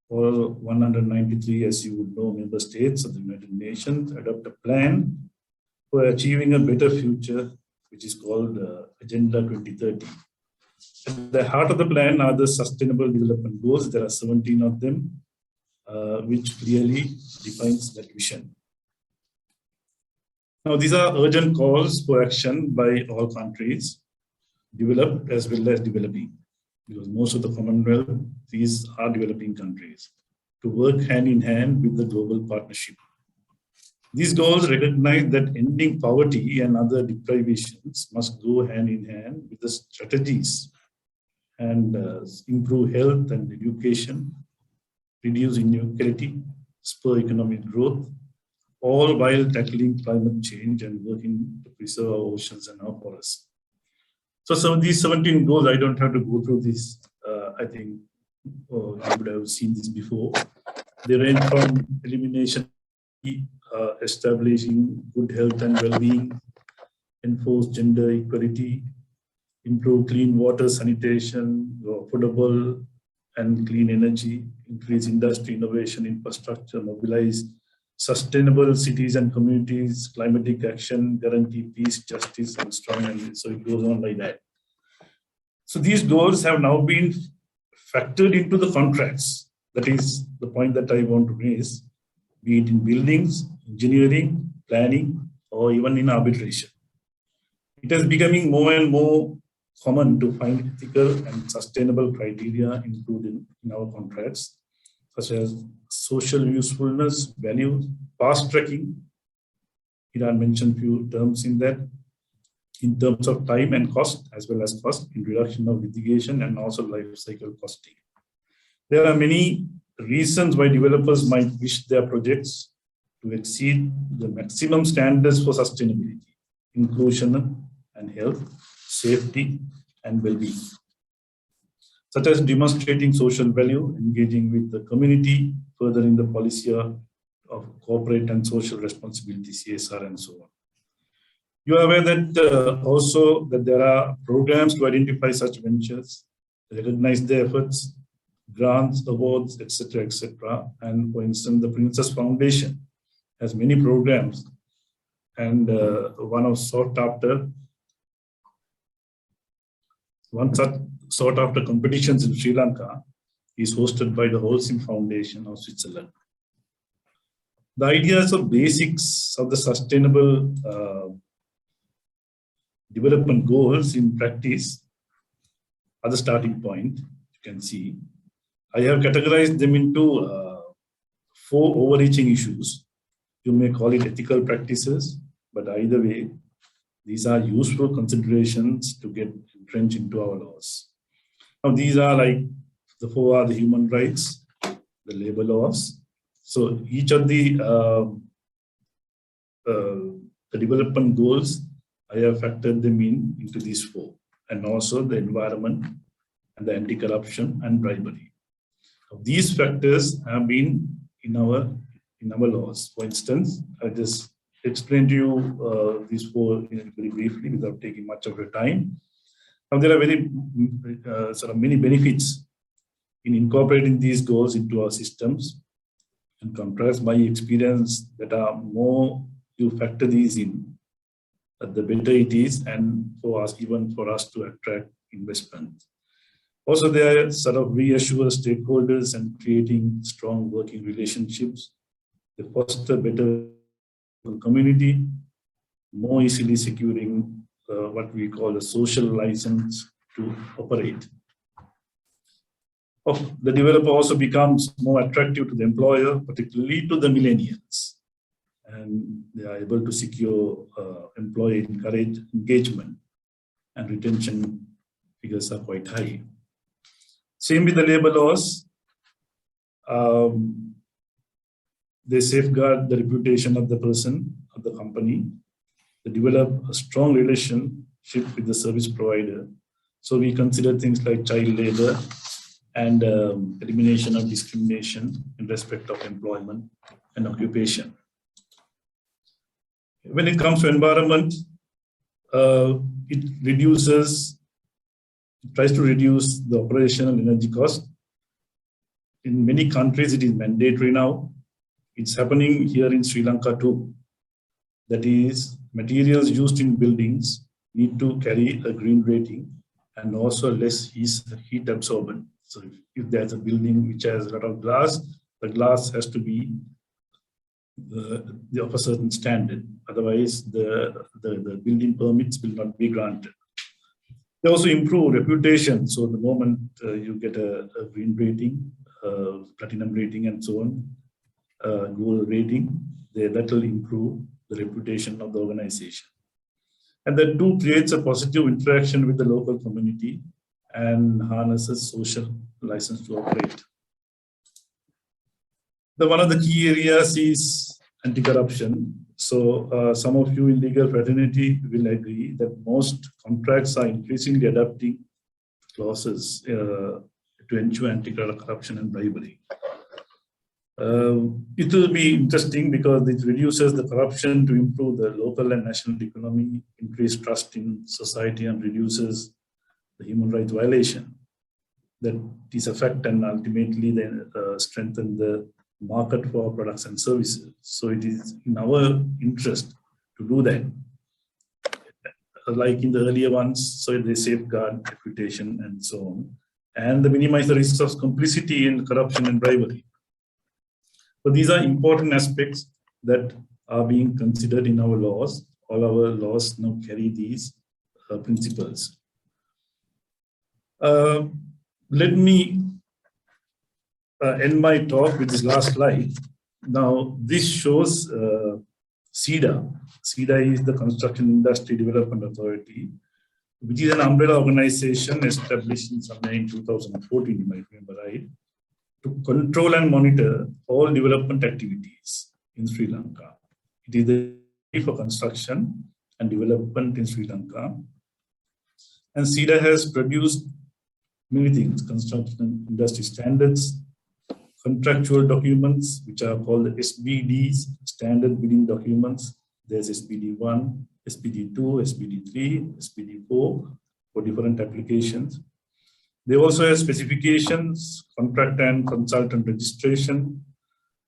All 193, as you would know, member states of the United Nations adopt a plan for achieving a better future, which is called Agenda 2030. At the heart of the plan are the Sustainable Development Goals. There are 17 of them, which clearly defines that vision. Now, these are urgent calls for action by all countries, developed as well as developing, because most of the Commonwealth, these are developing countries, to work hand in hand with the global partnership. These goals recognize that ending poverty and other deprivations must go hand in hand with the strategies and improve health and education, reduce inequality, spur economic growth, all while tackling climate change and working to preserve our oceans and our forests. So some of these 17 goals, I don't have to go through this. I think you would have seen this before. They range from elimination, establishing good health and well-being, enforce gender equality, improve clean water sanitation, affordable and clean energy, increase industry innovation, infrastructure, mobilize sustainable cities and communities, climatic action, guarantee peace, justice, and strong, and so it goes on like that. So these goals have now been factored into the contracts. That is the point that I want to raise, be it in buildings, engineering, planning, or even in arbitration. It is becoming more and more common to find ethical and sustainable criteria included in our contracts, such as social usefulness, values, fast tracking. Iran mentioned few terms in that, in terms of time and cost, as well as cost in reduction of litigation and also life cycle costing. There are many reasons why developers might wish their projects to exceed the maximum standards for sustainability, inclusion and health, safety and well-being, such as demonstrating social value, engaging with the community, furthering the policy of corporate and social responsibility, CSR, and so on. You are aware that also that there are programs to identify such ventures, recognize their efforts, grants, awards, etc., etc. And for instance, the Princess Foundation has many programs, and one such sought after competitions in Sri Lanka is hosted by the Holcim Foundation of Switzerland. The ideas or basics of the sustainable development goals in practice are the starting point. You can see I have categorized them into 4 overreaching issues. You may call it ethical practices, but either way, these are useful considerations to get entrenched into our laws. Now, these are like the 4 are the human rights, the labor laws. So each of the development goals, I have factored them into these 4, and also the environment and the anti-corruption and bribery. These factors have been in our laws. For instance, I just explained to you these 4 very briefly without taking much of your time. Now, there are very many benefits in incorporating these goals into our systems. And contrast my experience that are more you factor these in, the better it is, and for us, even for us to attract investment. Also, they are sort of reassure stakeholders and creating strong working relationships. They foster better community, more easily securing what we call a social license to operate. The developer also becomes more attractive to the employer, particularly to the millennials. And they are able to secure employee engagement, and retention figures are quite high. Same with the labor laws. They safeguard the reputation of the person, of the company. They develop a strong relationship with the service provider. So we consider things like child labor and elimination of discrimination in respect of employment and occupation. When it comes to environment, it tries to reduce the operational energy cost. In many countries, it is mandatory now. It's happening here in Sri Lanka too. That is, materials used in buildings need to carry a green rating and also less heat absorbent. So if there's a building which has a lot of glass, the glass has to be of a certain standard. Otherwise, the building permits will not be granted. They also improve reputation. So the moment you get a green rating, platinum rating, and so on, gold rating, that will improve the reputation of the organization. And that too creates a positive interaction with the local community and harnesses social license to operate. One of the key areas is anti-corruption. So some of you in legal fraternity will agree that most contracts are increasingly adopting clauses to ensure anti-corruption and bribery. It will be interesting because it reduces the corruption to improve the local and national economy, increase trust in society, and reduces the human rights violation. That is a fact, and ultimately then strengthen the market for our products and services. So it is in our interest to do that. Like in the earlier ones, so they safeguard reputation and so on, and they minimize the risks of complicity in corruption and bribery. So these are important aspects that are being considered in our laws. All our laws now carry these principles. Let me end my talk with this last slide. Now, this shows CEDA. CEDA is the Construction Industry Development Authority, which is an umbrella organization established in somewhere in 2014, you might remember, right, to control and monitor all development activities in Sri Lanka. It is the key for construction and development in Sri Lanka. And CEDA has produced many things: construction industry standards, contractual documents, which are called the SBDs, standard bidding documents. There's SBD 1, SBD 2, SBD 3, SBD 4 for different applications. They also have specifications, contract and consultant registration,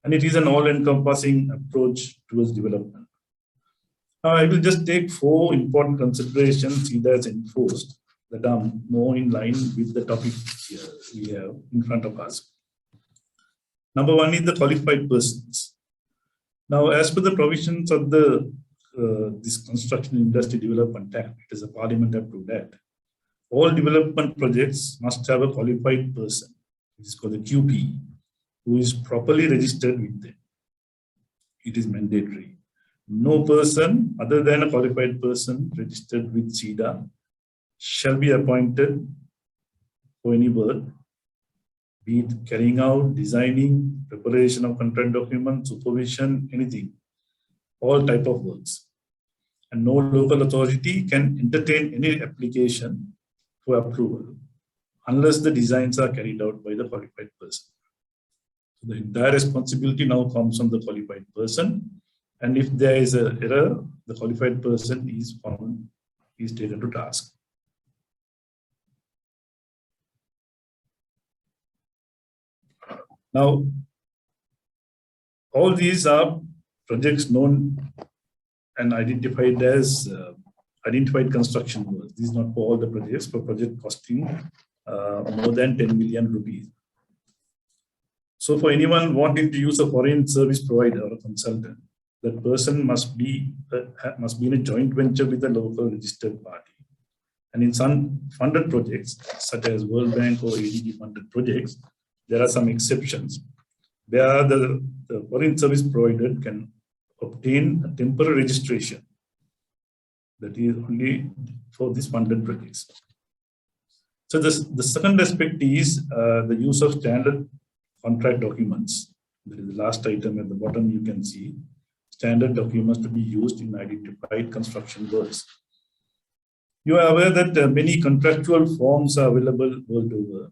and it is an all-encompassing approach towards development. Now, I will just take 4 important considerations CEDA has enforced that are more in line with the topic we have in front of us. Number one is the qualified persons. Now, as per the provisions of the this Construction Industry Development Act, it is a Parliament approved act. All development projects must have a qualified person, which is called the QP, who is properly registered with them. It is mandatory. No person other than a qualified person registered with SEDA shall be appointed for any work, be it carrying out, designing, preparation of contract documents, supervision, anything, all type of works. And no local authority can entertain any application for approval unless the designs are carried out by the qualified person. So the entire responsibility now comes from the qualified person. And if there is an error, the qualified person is found, is taken to task. Now, all these are projects known and identified as identified construction works. These are not for all the projects, for project costing more than 10 million rupees. So for anyone wanting to use a foreign service provider or a consultant, that person must be in a joint venture with a local registered party. And in some funded projects, such as World Bank or ADB funded projects, there are some exceptions where the foreign service provider can obtain a temporary registration that is only for these funded projects. So the second aspect is the use of standard contract documents. That is the last item at the bottom. You can see standard documents to be used in identified construction works. You are aware that many contractual forms are available world over.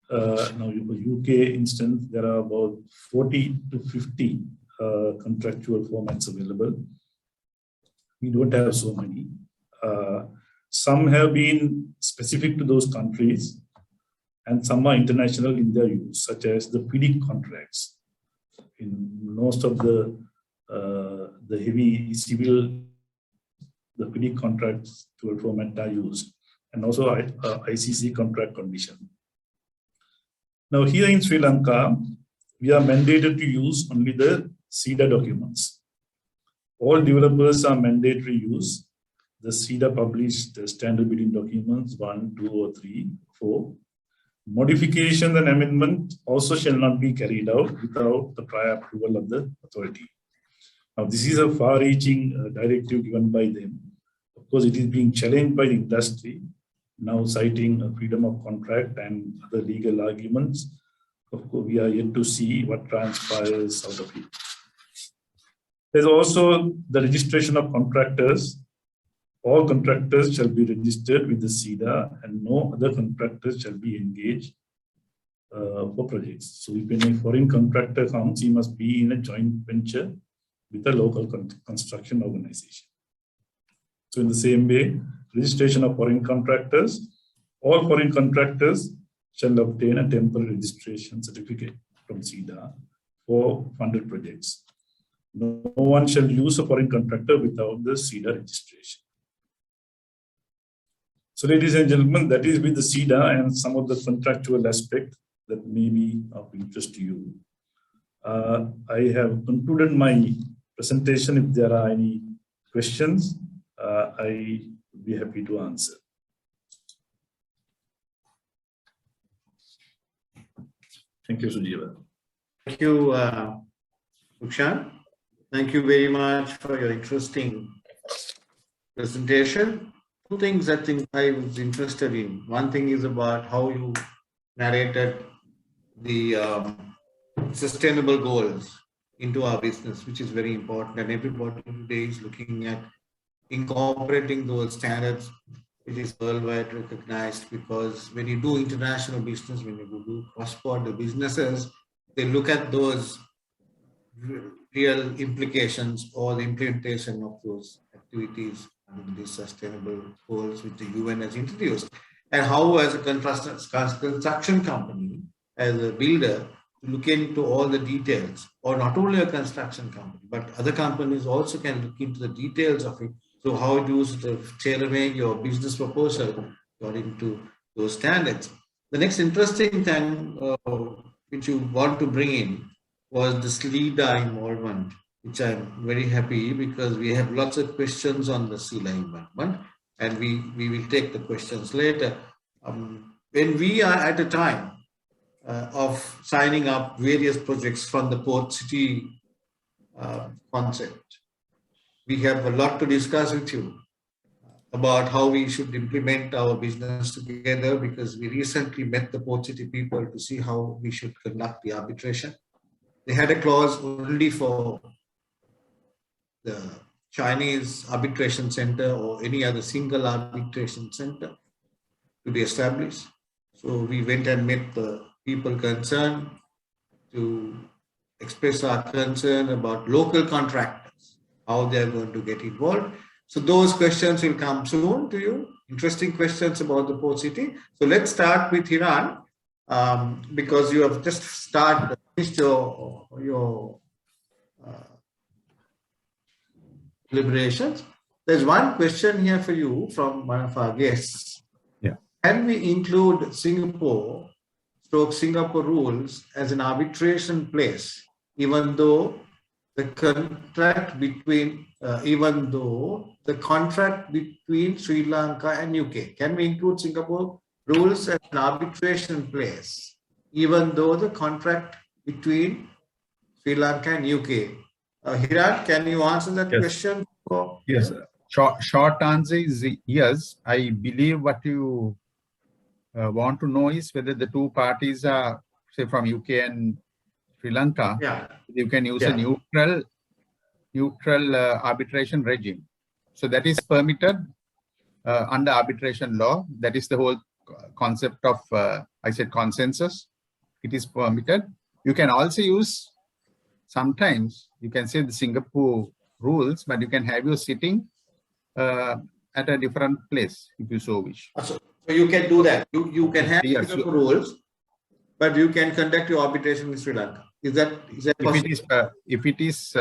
Now, in the UK instance, there are about 40 to 50 contractual formats available. We don't have so many. Some have been specific to those countries, and some are international in their use, such as the FIDIC contracts. In most of the heavy civil, the FIDIC contracts to format are used, and also ICC contract condition. Now, here in Sri Lanka, we are mandated to use only the SEDA documents. All developers are mandatory use the SEDA published standard bidding documents 1, 2, or 3, 4. Modification and amendment also shall not be carried out without the prior approval of the authority. Now, this is a far-reaching directive given by them. Of course, it is being challenged by the industry, now citing freedom of contract and other legal arguments. Of course, we are yet to see what transpires out of it. There's also the registration of contractors. All contractors shall be registered with the SEDA, and no other contractors shall be engaged for projects. So if any foreign contractor comes, he must be in a joint venture with a local construction organization. So in the same way, registration of foreign contractors, all foreign contractors shall obtain a temporary registration certificate from SEDA for funded projects. No one shall use a foreign contractor without the SEDA registration. So ladies and gentlemen, that is with the SEDA and some of the contractual aspects that may be of interest to you. I have concluded my presentation. If there are any questions, I will be happy to answer. Thank you, Sujiva. Thank you, Rukshan. Thank you very much for your interesting presentation. Two things I think I was interested in. One thing is about how you narrated the sustainable goals into our business, which is very important. And everybody today is looking at incorporating those standards. It is worldwide recognized, because when you do international business, when you do cross-border businesses, they look at those real implications or the implementation of those activities and the sustainable goals which the UN has introduced, and how as a construction company, as a builder, to look into all the details, or not only a construction company, but other companies also can look into the details of it. So how to tailor-make your business proposal according to those standards. The next interesting thing which you want to bring in was the SLEDA involvement, which I'm very happy because we have lots of questions on the SLEDA involvement, and we will take the questions later. When we are at a time of signing up various projects from the port city concept, we have a lot to discuss with you about how we should implement our business together, because we recently met the port city people to see how we should conduct the arbitration. They had a clause only for the Chinese arbitration center or any other single arbitration center to be established. So we went and met the people concerned to express our concern about local contractors, how they are going to get involved. So those questions will come soon to you. Interesting questions about the port city. So let's start with Hiran, because you have just finished your deliberations. There's one question here for you from one of our guests. Yeah. Can we include Singapore rules as an arbitration place, even though the contract between Sri Lanka and UK? Can we include Singapore rules as an arbitration place, even though the contract between Sri Lanka and UK? Hiran, can you answer that question? Yes. Short answer is yes. I believe what you want to know is whether the two parties are, say, from UK and Sri Lanka. Yeah. You can use a neutral arbitration regime. So that is permitted under arbitration law. That is the whole concept of, I said, consensus. It is permitted. You can also use, sometimes you can say the Singapore rules, but you can have your sitting at a different place if you so wish. So you can do that. You can have Singapore rules, but you can conduct your arbitration in Sri Lanka. Is that possible? If it is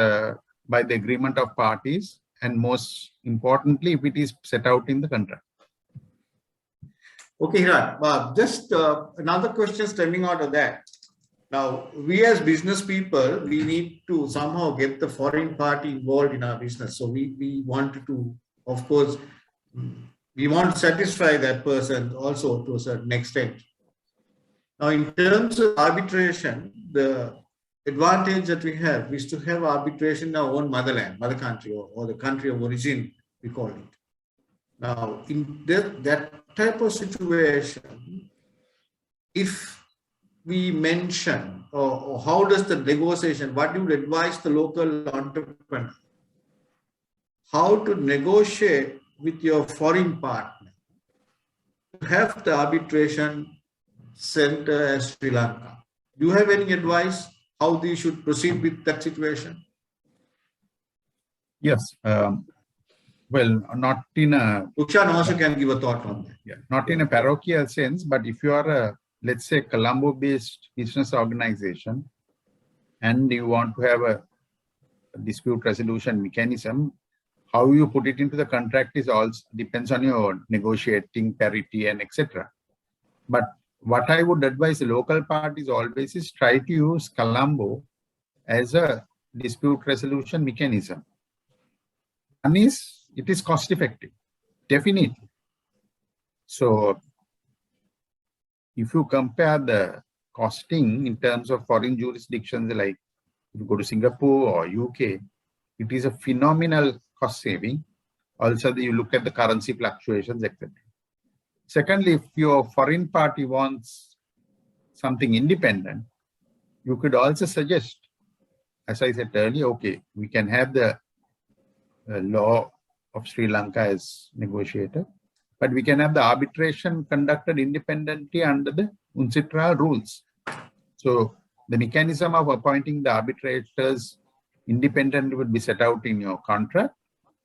by the agreement of parties, and most importantly, if it is set out in the contract. Okay, Hiran. Just another question stemming out of that. Now, we as business people, we need to somehow get the foreign party involved in our business. So we wanted to, of course, we want to satisfy that person also to a certain extent. Now, in terms of arbitration, the advantage that we have is to have arbitration in our own motherland, mother country, or the country of origin, we call it. Now, in that type of situation, if we mention, or how does the negotiation, what you would advise the local entrepreneur, how to negotiate with your foreign partner to have the arbitration center as Sri Lanka? Do you have any advice how they should proceed with that situation? Yes. Well, not in a... Ukshan also can give a thought on that. Yeah, not in a parochial sense, but if you are a, let's say, Colombo-based business organization, and you want to have a dispute resolution mechanism, how you put it into the contract is also depends on your negotiating parity and etc. But what I would advise the local parties always is try to use Colombo as a dispute resolution mechanism. One is, it is cost effective, definitely. So if you compare the costing in terms of foreign jurisdictions, like if you go to Singapore or UK, it is a phenomenal cost saving. Also, you look at the currency fluctuations, etc. Secondly, if your foreign party wants something independent, you could also suggest, as I said earlier, okay, we can have the law of Sri Lanka as negotiator, but we can have the arbitration conducted independently under the UNCITRAL rules. So the mechanism of appointing the arbitrators independently would be set out in your contract,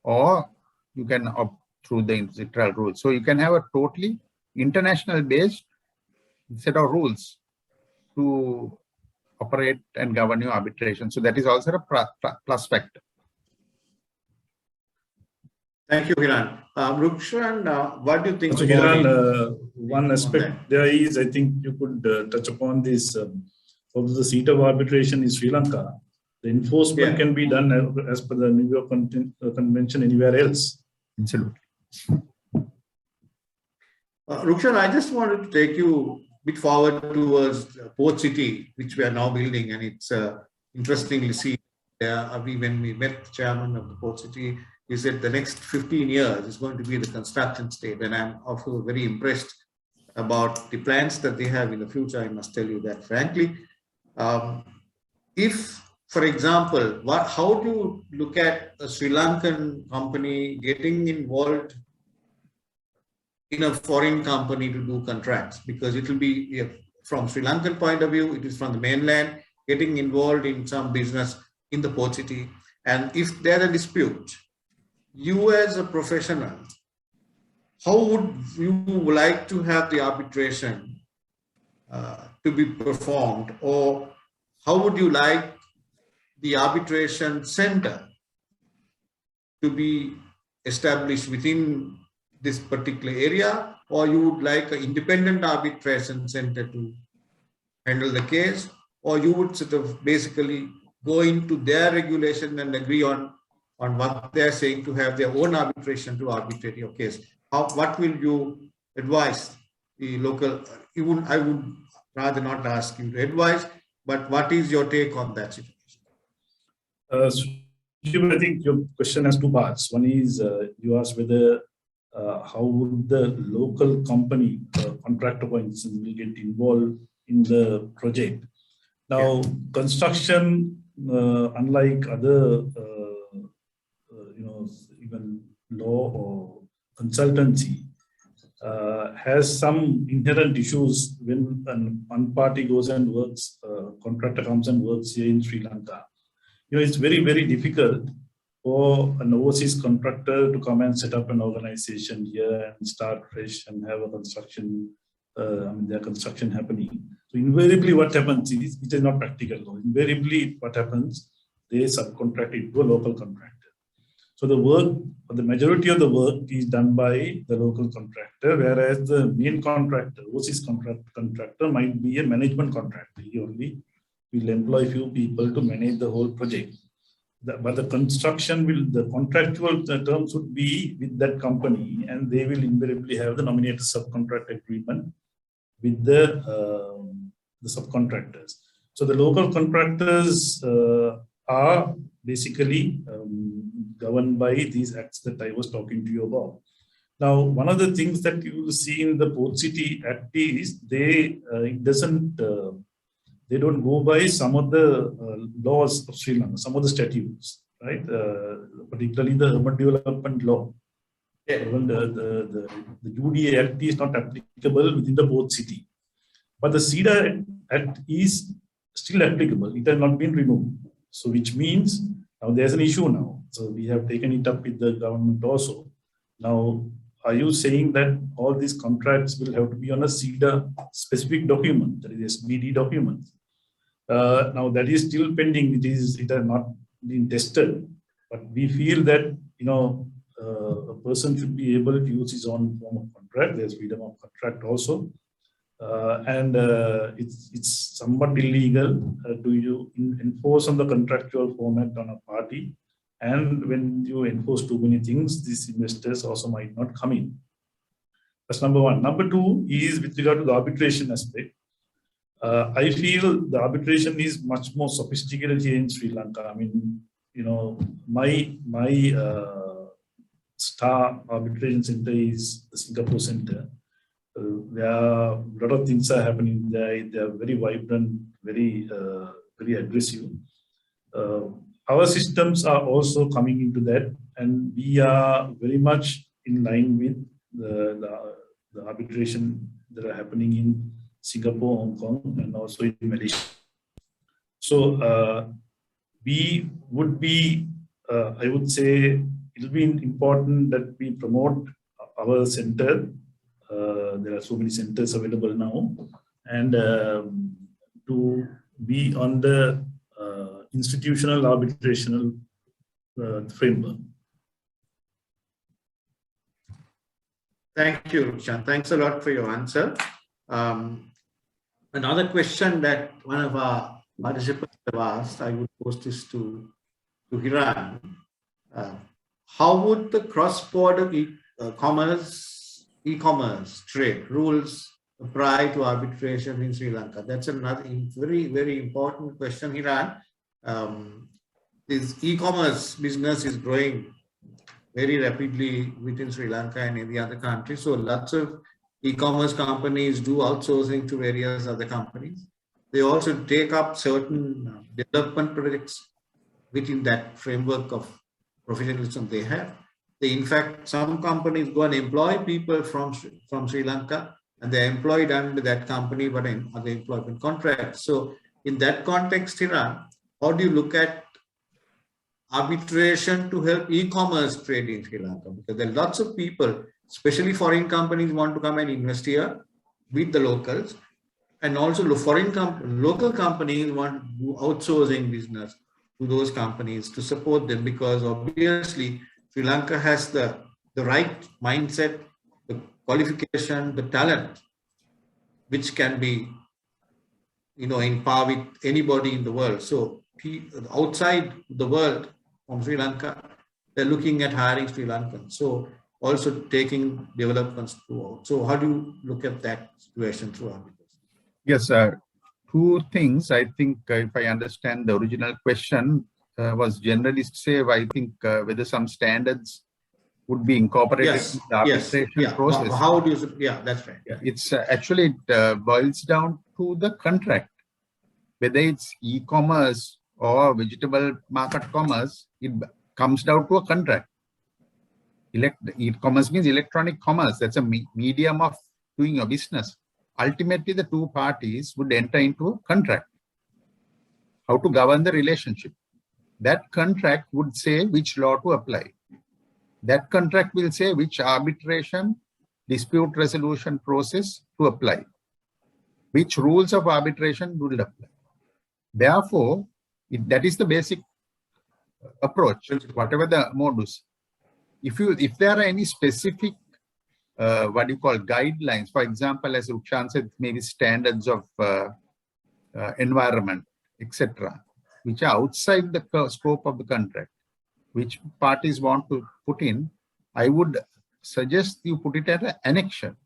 or you can opt through the UNCITRAL rules. So you can have a totally international based set of rules to operate and govern your arbitration. So that is also a plus factor. Thank you, Hiran. Rukshan, what do you think? So, about Hiran, it? one on aspect that? there is, I think you could touch upon this. For the seat of arbitration in Sri Lanka, the enforcement Yeah. can be done as per the New York Convention anywhere else. Absolutely. Rukshan, I just wanted to take you a bit forward towards Port City, which we are now building, and it's interestingly see when we met the chairman of the Port City, he said the next 15 years is going to be the construction state, and I'm also very impressed about the plans that they have in the future. I must tell you that frankly. If, for example, how do you look at a Sri Lankan company getting involved in a foreign company to do contracts? Because it will be, from Sri Lankan point of view, it is from the mainland, getting involved in some business in the Port City. And if there's a dispute, you as a professional, how would you like to have the arbitration to be performed, or how would you like the arbitration center to be established within this particular area, or you would like an independent arbitration center to handle the case, or you would sort of basically go into their regulation and agree on what they're saying to have their own arbitration to arbitrate your case? What will you advise the local? I would rather not ask you to advise, but what is your take on that situation? I think your question has two parts. One is you asked whether how would the local company, contractor for instance, will get involved in the project. Now, construction, unlike other, even law or consultancy, has some inherent issues when one party goes and works, contractor comes and works here in Sri Lanka. It's very, very difficult for an overseas contractor to come and set up an organization here and start fresh and have a construction, their construction happening. So invariably what happens is, it is not practical. Invariably what happens, they subcontract it to a local contractor. So the work, or the majority of the work is done by the local contractor, whereas the main contractor, overseas contractor might be a management contractor. He only will employ few people to manage the whole project. But the construction the contractual terms would be with that company, and they will invariably have the nominated subcontract agreement with the subcontractors. So the local contractors are basically governed by these acts that I was talking to you about. Now, one of the things that you will see in the Port City Act is they don't go by some of the laws of Sri Lanka, some of the statutes, right? Particularly the urban development law. Yeah. Well, the UDA Act is not applicable within the Port City, but the CEDA Act is still applicable. It has not been removed. So, which means now there's an issue now. So we have taken it up with the government also. Now, are you saying that all these contracts will have to be on a CEDA specific document, that is SBD document? Now that is still pending. It has not been tested, but we feel that a person should be able to use his own form of contract. There's freedom of contract also, and it's somewhat illegal to enforce on the contractual format on a party. And when you enforce too many things, these investors also might not come in. That's number one. Number two is with regard to the arbitration aspect. I feel the arbitration is much more sophisticated here in Sri Lanka. I mean, my star arbitration center is the Singapore Center. There are a lot of things are happening there. They are very vibrant, very aggressive. Our systems are also coming into that, and we are very much in line with the arbitration that are happening in Singapore, Hong Kong, and also in Malaysia. So we would be, I would say, it will be important that we promote our center. There are so many centers available now, and to be on the institutional arbitrational framework. Thank you, Rukshan. Thanks a lot for your answer. Another question that one of our participants have asked, I would pose this to Hiran. How would the cross-border e-commerce trade rules apply to arbitration in Sri Lanka? That's another very, very important question, Hiran. This e-commerce business is growing very rapidly within Sri Lanka and in the other countries. So lots of e-commerce companies do outsourcing to various other companies. They also take up certain development projects within that framework of professionalism they have. They, in fact, some companies go and employ people from Sri Lanka, and they're employed under that company, but in other employment contracts. So in that context, Hiran, how do you look at arbitration to help e-commerce trade in Sri Lanka? Because there are lots of people, especially foreign companies, want to come and invest here with the locals. And also local companies want to do outsourcing business to those companies to support them, because obviously Sri Lanka has the right mindset, the qualification, the talent, which can be, in par with anybody in the world. So outside the world from Sri Lanka, they're looking at hiring Sri Lankans. So also taking developments throughout. So how do you look at that situation through arbitration? Yes, two things. I think if I understand the original question was generally say, I think whether some standards would be incorporated in the arbitration process. How do you? Yeah, that's right. Yeah, it's actually it boils down to the contract. Whether it's e-commerce or vegetable market commerce, it comes down to a contract. E-commerce means electronic commerce. That's a medium of doing your business. Ultimately, the two parties would enter into a contract. How to govern the relationship. That contract would say which law to apply. That contract will say which arbitration dispute resolution process to apply, which rules of arbitration will apply. Therefore, that is the basic approach, whatever the modus. If there are any specific guidelines, for example, as Rukshan said, maybe standards of environment, etc., which are outside the scope of the contract, which parties want to put in, I would suggest you put it as an annexure.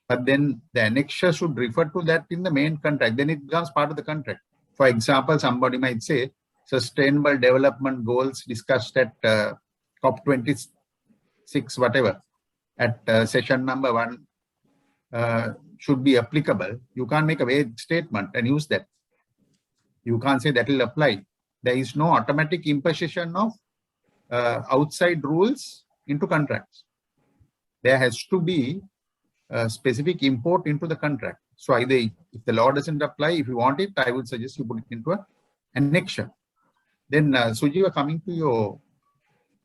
But then the annexure should refer to that in the main contract. Then it becomes part of the contract. For example, somebody might say sustainable development goals discussed at COP26, whatever, at session number 1 should be applicable. You can't make a vague statement and use that. You can't say that will apply. There is no automatic imposition of outside rules into contracts. There has to be a specific import into the contract. So either if the law doesn't apply, if you want it, I would suggest you put it into an annexure. Then Sujiva, coming to your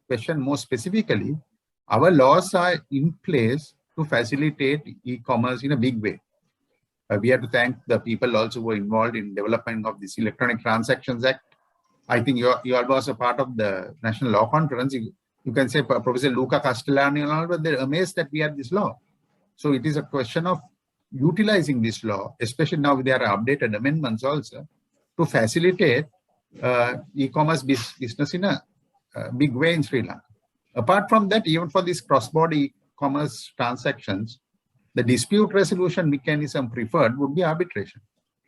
question more specifically, our laws are in place to facilitate e-commerce in a big way. We have to thank the people also who were involved in development of this Electronic Transactions Act. I think you all was a part of the National Law Conference. You can say Professor Luca Castellani and all, but they're amazed that we have this law. So it is a question of utilizing this law, especially now there are updated amendments also, to facilitate e-commerce business in a big way in Sri Lanka. Apart from that, even for these cross-border e-commerce transactions, the dispute resolution mechanism preferred would be arbitration.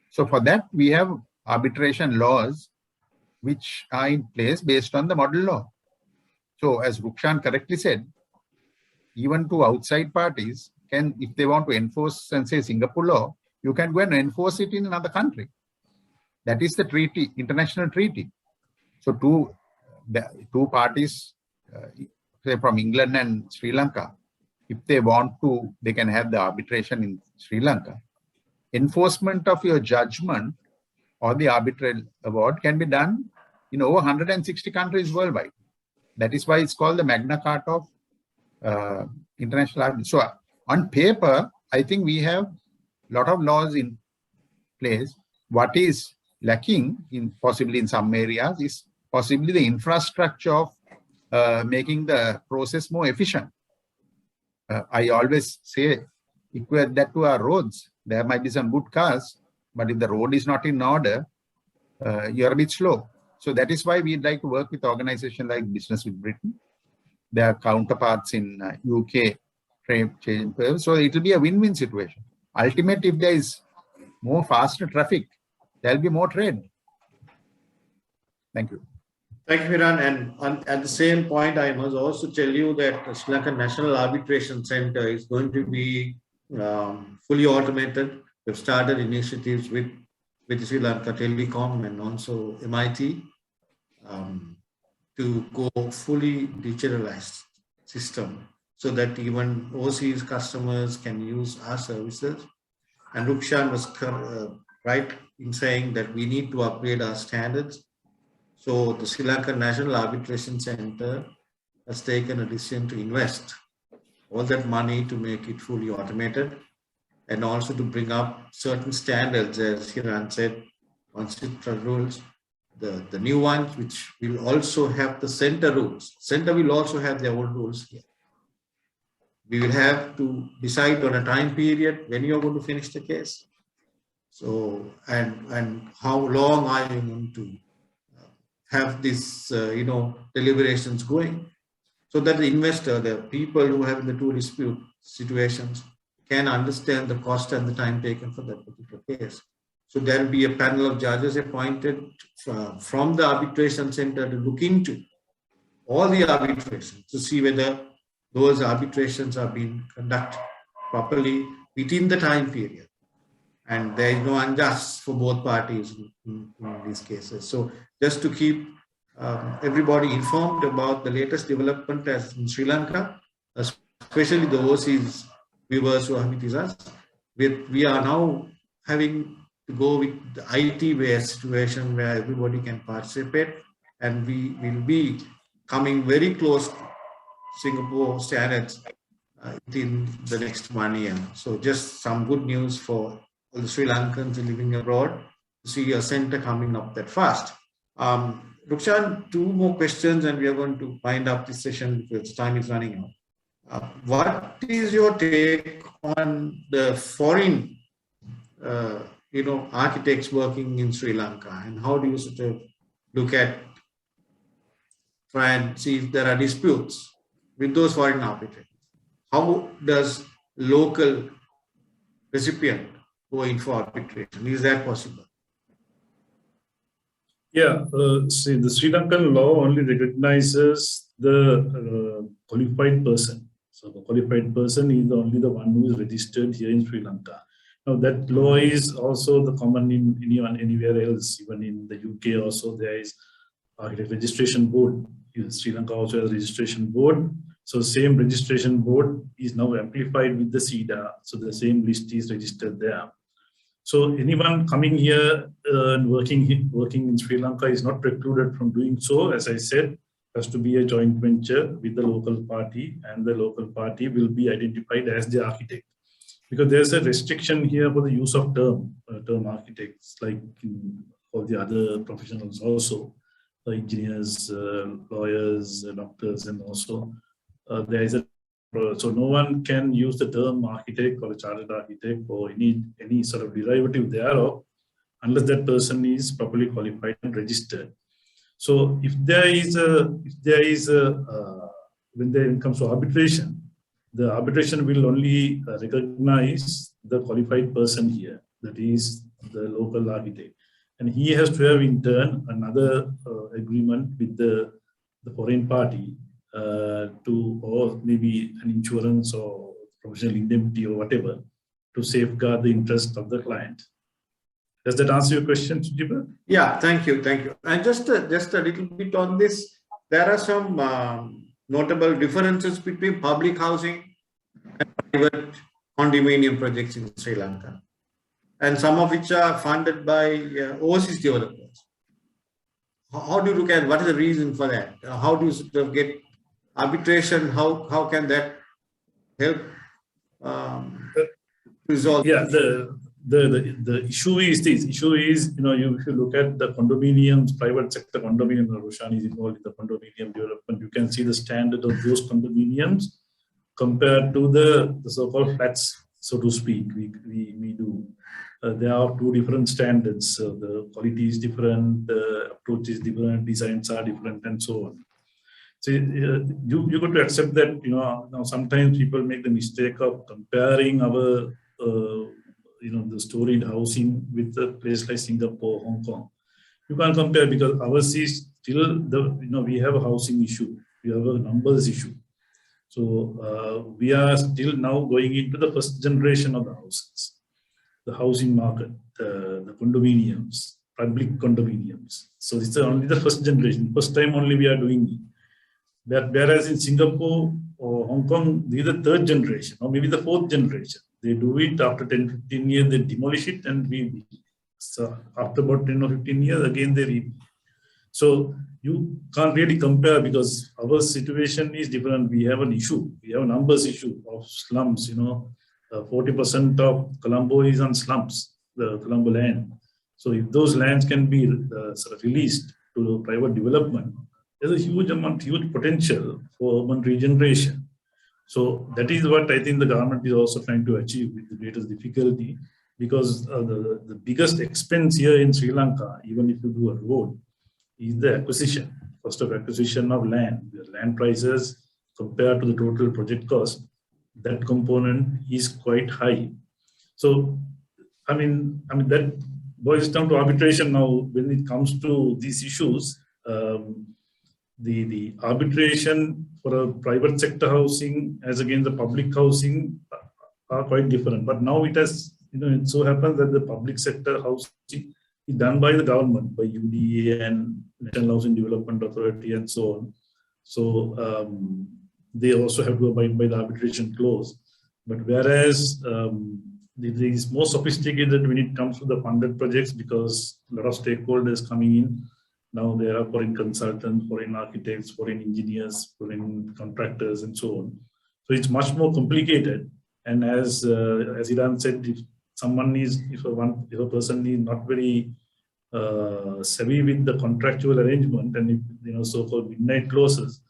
So for that, we have arbitration laws which are in place based on the model law. So as Rukshan correctly said, even to outside parties can, if they want to enforce and say Singapore law, you can go and enforce it in another country. That is the treaty, international treaty. So two parties, say from England and Sri Lanka, if they want to, they can have the arbitration in Sri Lanka. Enforcement of your judgment or the arbitral award can be done in over 160 countries worldwide. That is why it's called the Magna Carta of international arbitration. So on paper, I think we have a lot of laws in place. What is lacking, possibly in some areas, is possibly the infrastructure of making the process more efficient. I always say, equate that to our roads. There might be some good cars, but if the road is not in order, you're a bit slow. So that is why we'd like to work with organizations like Business with Britain. There are counterparts in UK, so it will be a win-win situation. Ultimately, if there is more faster traffic, there will be more trade. Thank you. Thank you, Hiran. And at the same point, I must also tell you that the Sri Lankan National Arbitration Center is going to be fully automated. We've started initiatives with Sri Lanka Telecom and also MIT to go fully digitalized system so that even overseas customers can use our services. And Rukshan was right in saying that we need to upgrade our standards. So the Sri Lankan National Arbitration Center has taken a decision to invest all that money to make it fully automated and also to bring up certain standards, as Hiran said, on CITRA rules, the new ones, which will also have the center rules. Center will also have their own rules here. We will have to decide on a time period when you are going to finish the case. So, and how long are you going to have this, deliberations going, so that the investor, the people who have the two dispute situations can understand the cost and the time taken for that particular case. So there will be a panel of judges appointed from the arbitration center to look into all the arbitrations to see whether those arbitrations are being conducted properly within the time period. And there is no unjust for both parties in these cases. So just to keep everybody informed about the latest development as in Sri Lanka, especially the overseas viewers who are with us, we are now having to go with the IT-based situation where everybody can participate, and we will be coming very close to Singapore standards within the next 1 year. So just some good news for all the Sri Lankans living abroad to see a center coming up that fast. Rukshan, 2 more questions and we are going to wind up this session because time is running out. What is your take on the foreign architects working in Sri Lanka, and how do you sort of look at, try and see if there are disputes with those foreign architects? How does local recipient go in for arbitration? Is that possible? Yeah, see, the Sri Lankan law only recognizes the qualified person. So the qualified person is only the one who is registered here in Sri Lanka. Now that law is also the common in anywhere else. Even in the UK also there is architect registration board. In Sri Lanka also has a registration board. So same registration board is now amplified with the CEDA. So the same list is registered there. So anyone coming here and working in Sri Lanka is not precluded from doing so. As I said, has to be a joint venture with the local party, and the local party will be identified as the architect. Because there's a restriction here for the use of term architects, like in all the other professionals also, engineers, lawyers, doctors, and also there is so no one can use the term architect or a chartered architect or any sort of derivative thereof unless that person is properly qualified and registered. So if there is when it comes to arbitration, the arbitration will only recognize the qualified person here, that is the local architect. And he has to have in turn another agreement with the foreign party or maybe an insurance or professional indemnity or whatever to safeguard the interest of the client. Does that answer your question, Sudhir? Yeah, thank you. And just a little bit on this, there are some notable differences between public housing and private condominium projects in Sri Lanka, and some of which are funded by overseas developers. How do you look at what is the reason for that? How do you sort of get arbitration? How can that help resolve? Yeah, the issue is this. Issue is, if you look at the condominiums, private sector condominium, Roshan is involved in the condominium development, you can see the standard of those condominiums compared to the so-called flats, so to speak, we do. There are two different standards. The quality is different, the approach is different, designs are different, and so on. So you got to accept that, now sometimes people make the mistake of comparing our the storied housing with a place like Singapore, Hong Kong. You can't compare because ours is still we have a housing issue, we have a numbers issue. So we are still now going into the first generation of the houses, the housing market, the condominiums, public condominiums. So it's only the first generation, first time only we are doing it. Whereas in Singapore or Hong Kong, this is the third generation or maybe the fourth generation. They do it after 10, 15 years, they demolish it and we. So after about 10 or 15 years, again they rebuild. So you can't really compare because our situation is different. We have an issue. We have a numbers issue of slums. 40% of Colombo is on slums, the Colombo land. So if those lands can be sort of released to private development, there's a huge potential for urban regeneration. So that is what I think the government is also trying to achieve with the greatest difficulty, because the biggest expense here in Sri Lanka, even if you do a road, is the acquisition. Cost of acquisition of land. The land prices compared to the total project cost, that component is quite high. So, I mean that boils down to arbitration now when it comes to these issues. The arbitration for a private sector housing as against the public housing are quite different. But now it has, it so happens that the public sector housing is done by the government, by UDA and National Housing Development Authority and so on. So they also have to abide by the arbitration clause. But whereas it is more sophisticated when it comes to the funded projects because a lot of stakeholders coming in. Now there are foreign consultants, foreign architects, foreign engineers, foreign contractors, and so on. So it's much more complicated. And as Iran said, if a person is not very savvy with the contractual arrangement, and if so-called midnight clauses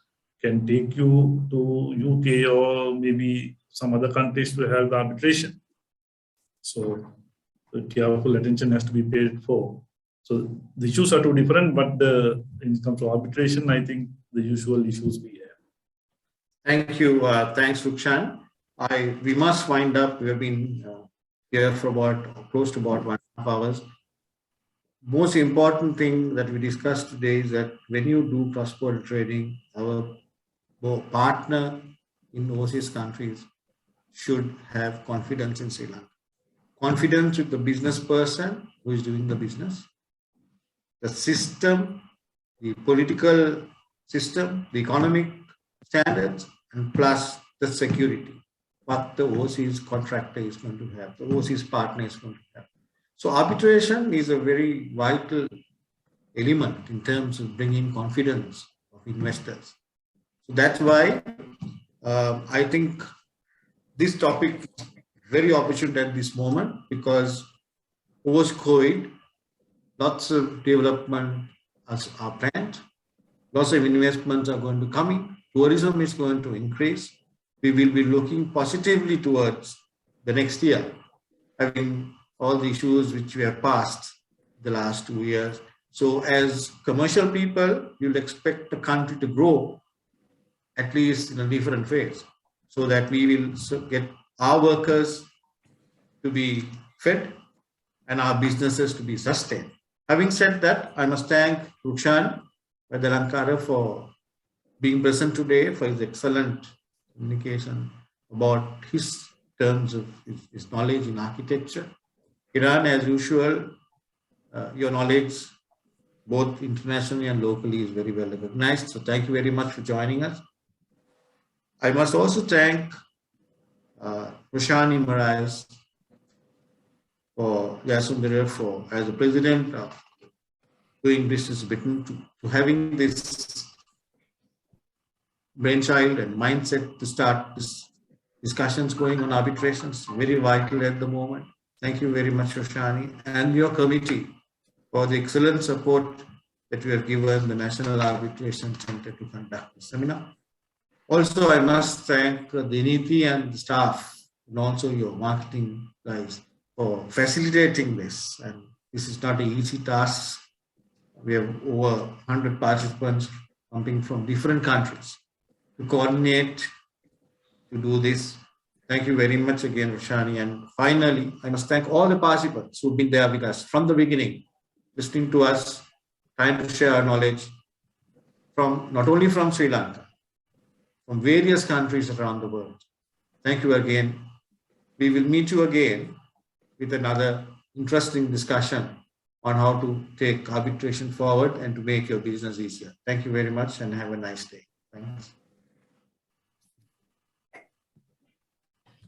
can take you to UK or maybe some other countries to have the arbitration. So careful attention has to be paid for. So the issues are too different, but in terms of arbitration, I think the usual issues we have. Thank you. Thanks, Rukshan. We must wind up. We have been here for close to about 1.5 hours. Most important thing that we discussed today is that when you do cross-border trading, our partner in overseas countries should have confidence in Sri Lanka. Confidence with the business person who is doing the business, the system, the political system, the economic standards, and plus the security, what the overseas contractor is going to have, the overseas partner is going to have. So arbitration is a very vital element in terms of bringing confidence of investors. So that's why I think this topic is very opportune at this moment, because post-COVID, lots of development are planned, lots of investments are going to come in, tourism is going to increase. We will be looking positively towards the next year, having all the issues which we have passed the last 2 years. So as commercial people, you'll expect the country to grow, at least in a different phase, so that we will get our workers to be fed and our businesses to be sustained. Having said that, I must thank Rukshan Vaidalankara for being present today, for his excellent communication about his terms of his knowledge in architecture. Iran, as usual, your knowledge, both internationally and locally, is very well recognized. So thank you very much for joining us. I must also thank Roshani Moraes for Yasundara as the president of doing business Britain, to having this brainchild and mindset to start this discussions going on arbitrations. Very vital at the moment. Thank you very much, Roshani, and your committee for the excellent support that you have given the National Arbitration Center to conduct the seminar. Also, I must thank Diniti and the staff and also your marketing guys for facilitating this. And this is not an easy task. We have over 100 participants coming from different countries to coordinate to do this. Thank you very much again, Roshani. And finally, I must thank all the participants who've been there with us from the beginning, listening to us, trying to share our knowledge from not only from Sri Lanka, from various countries around the world. Thank you again. We will meet you again with another interesting discussion on how to take arbitration forward and to make your business easier. Thank you very much and have a nice day. Thanks.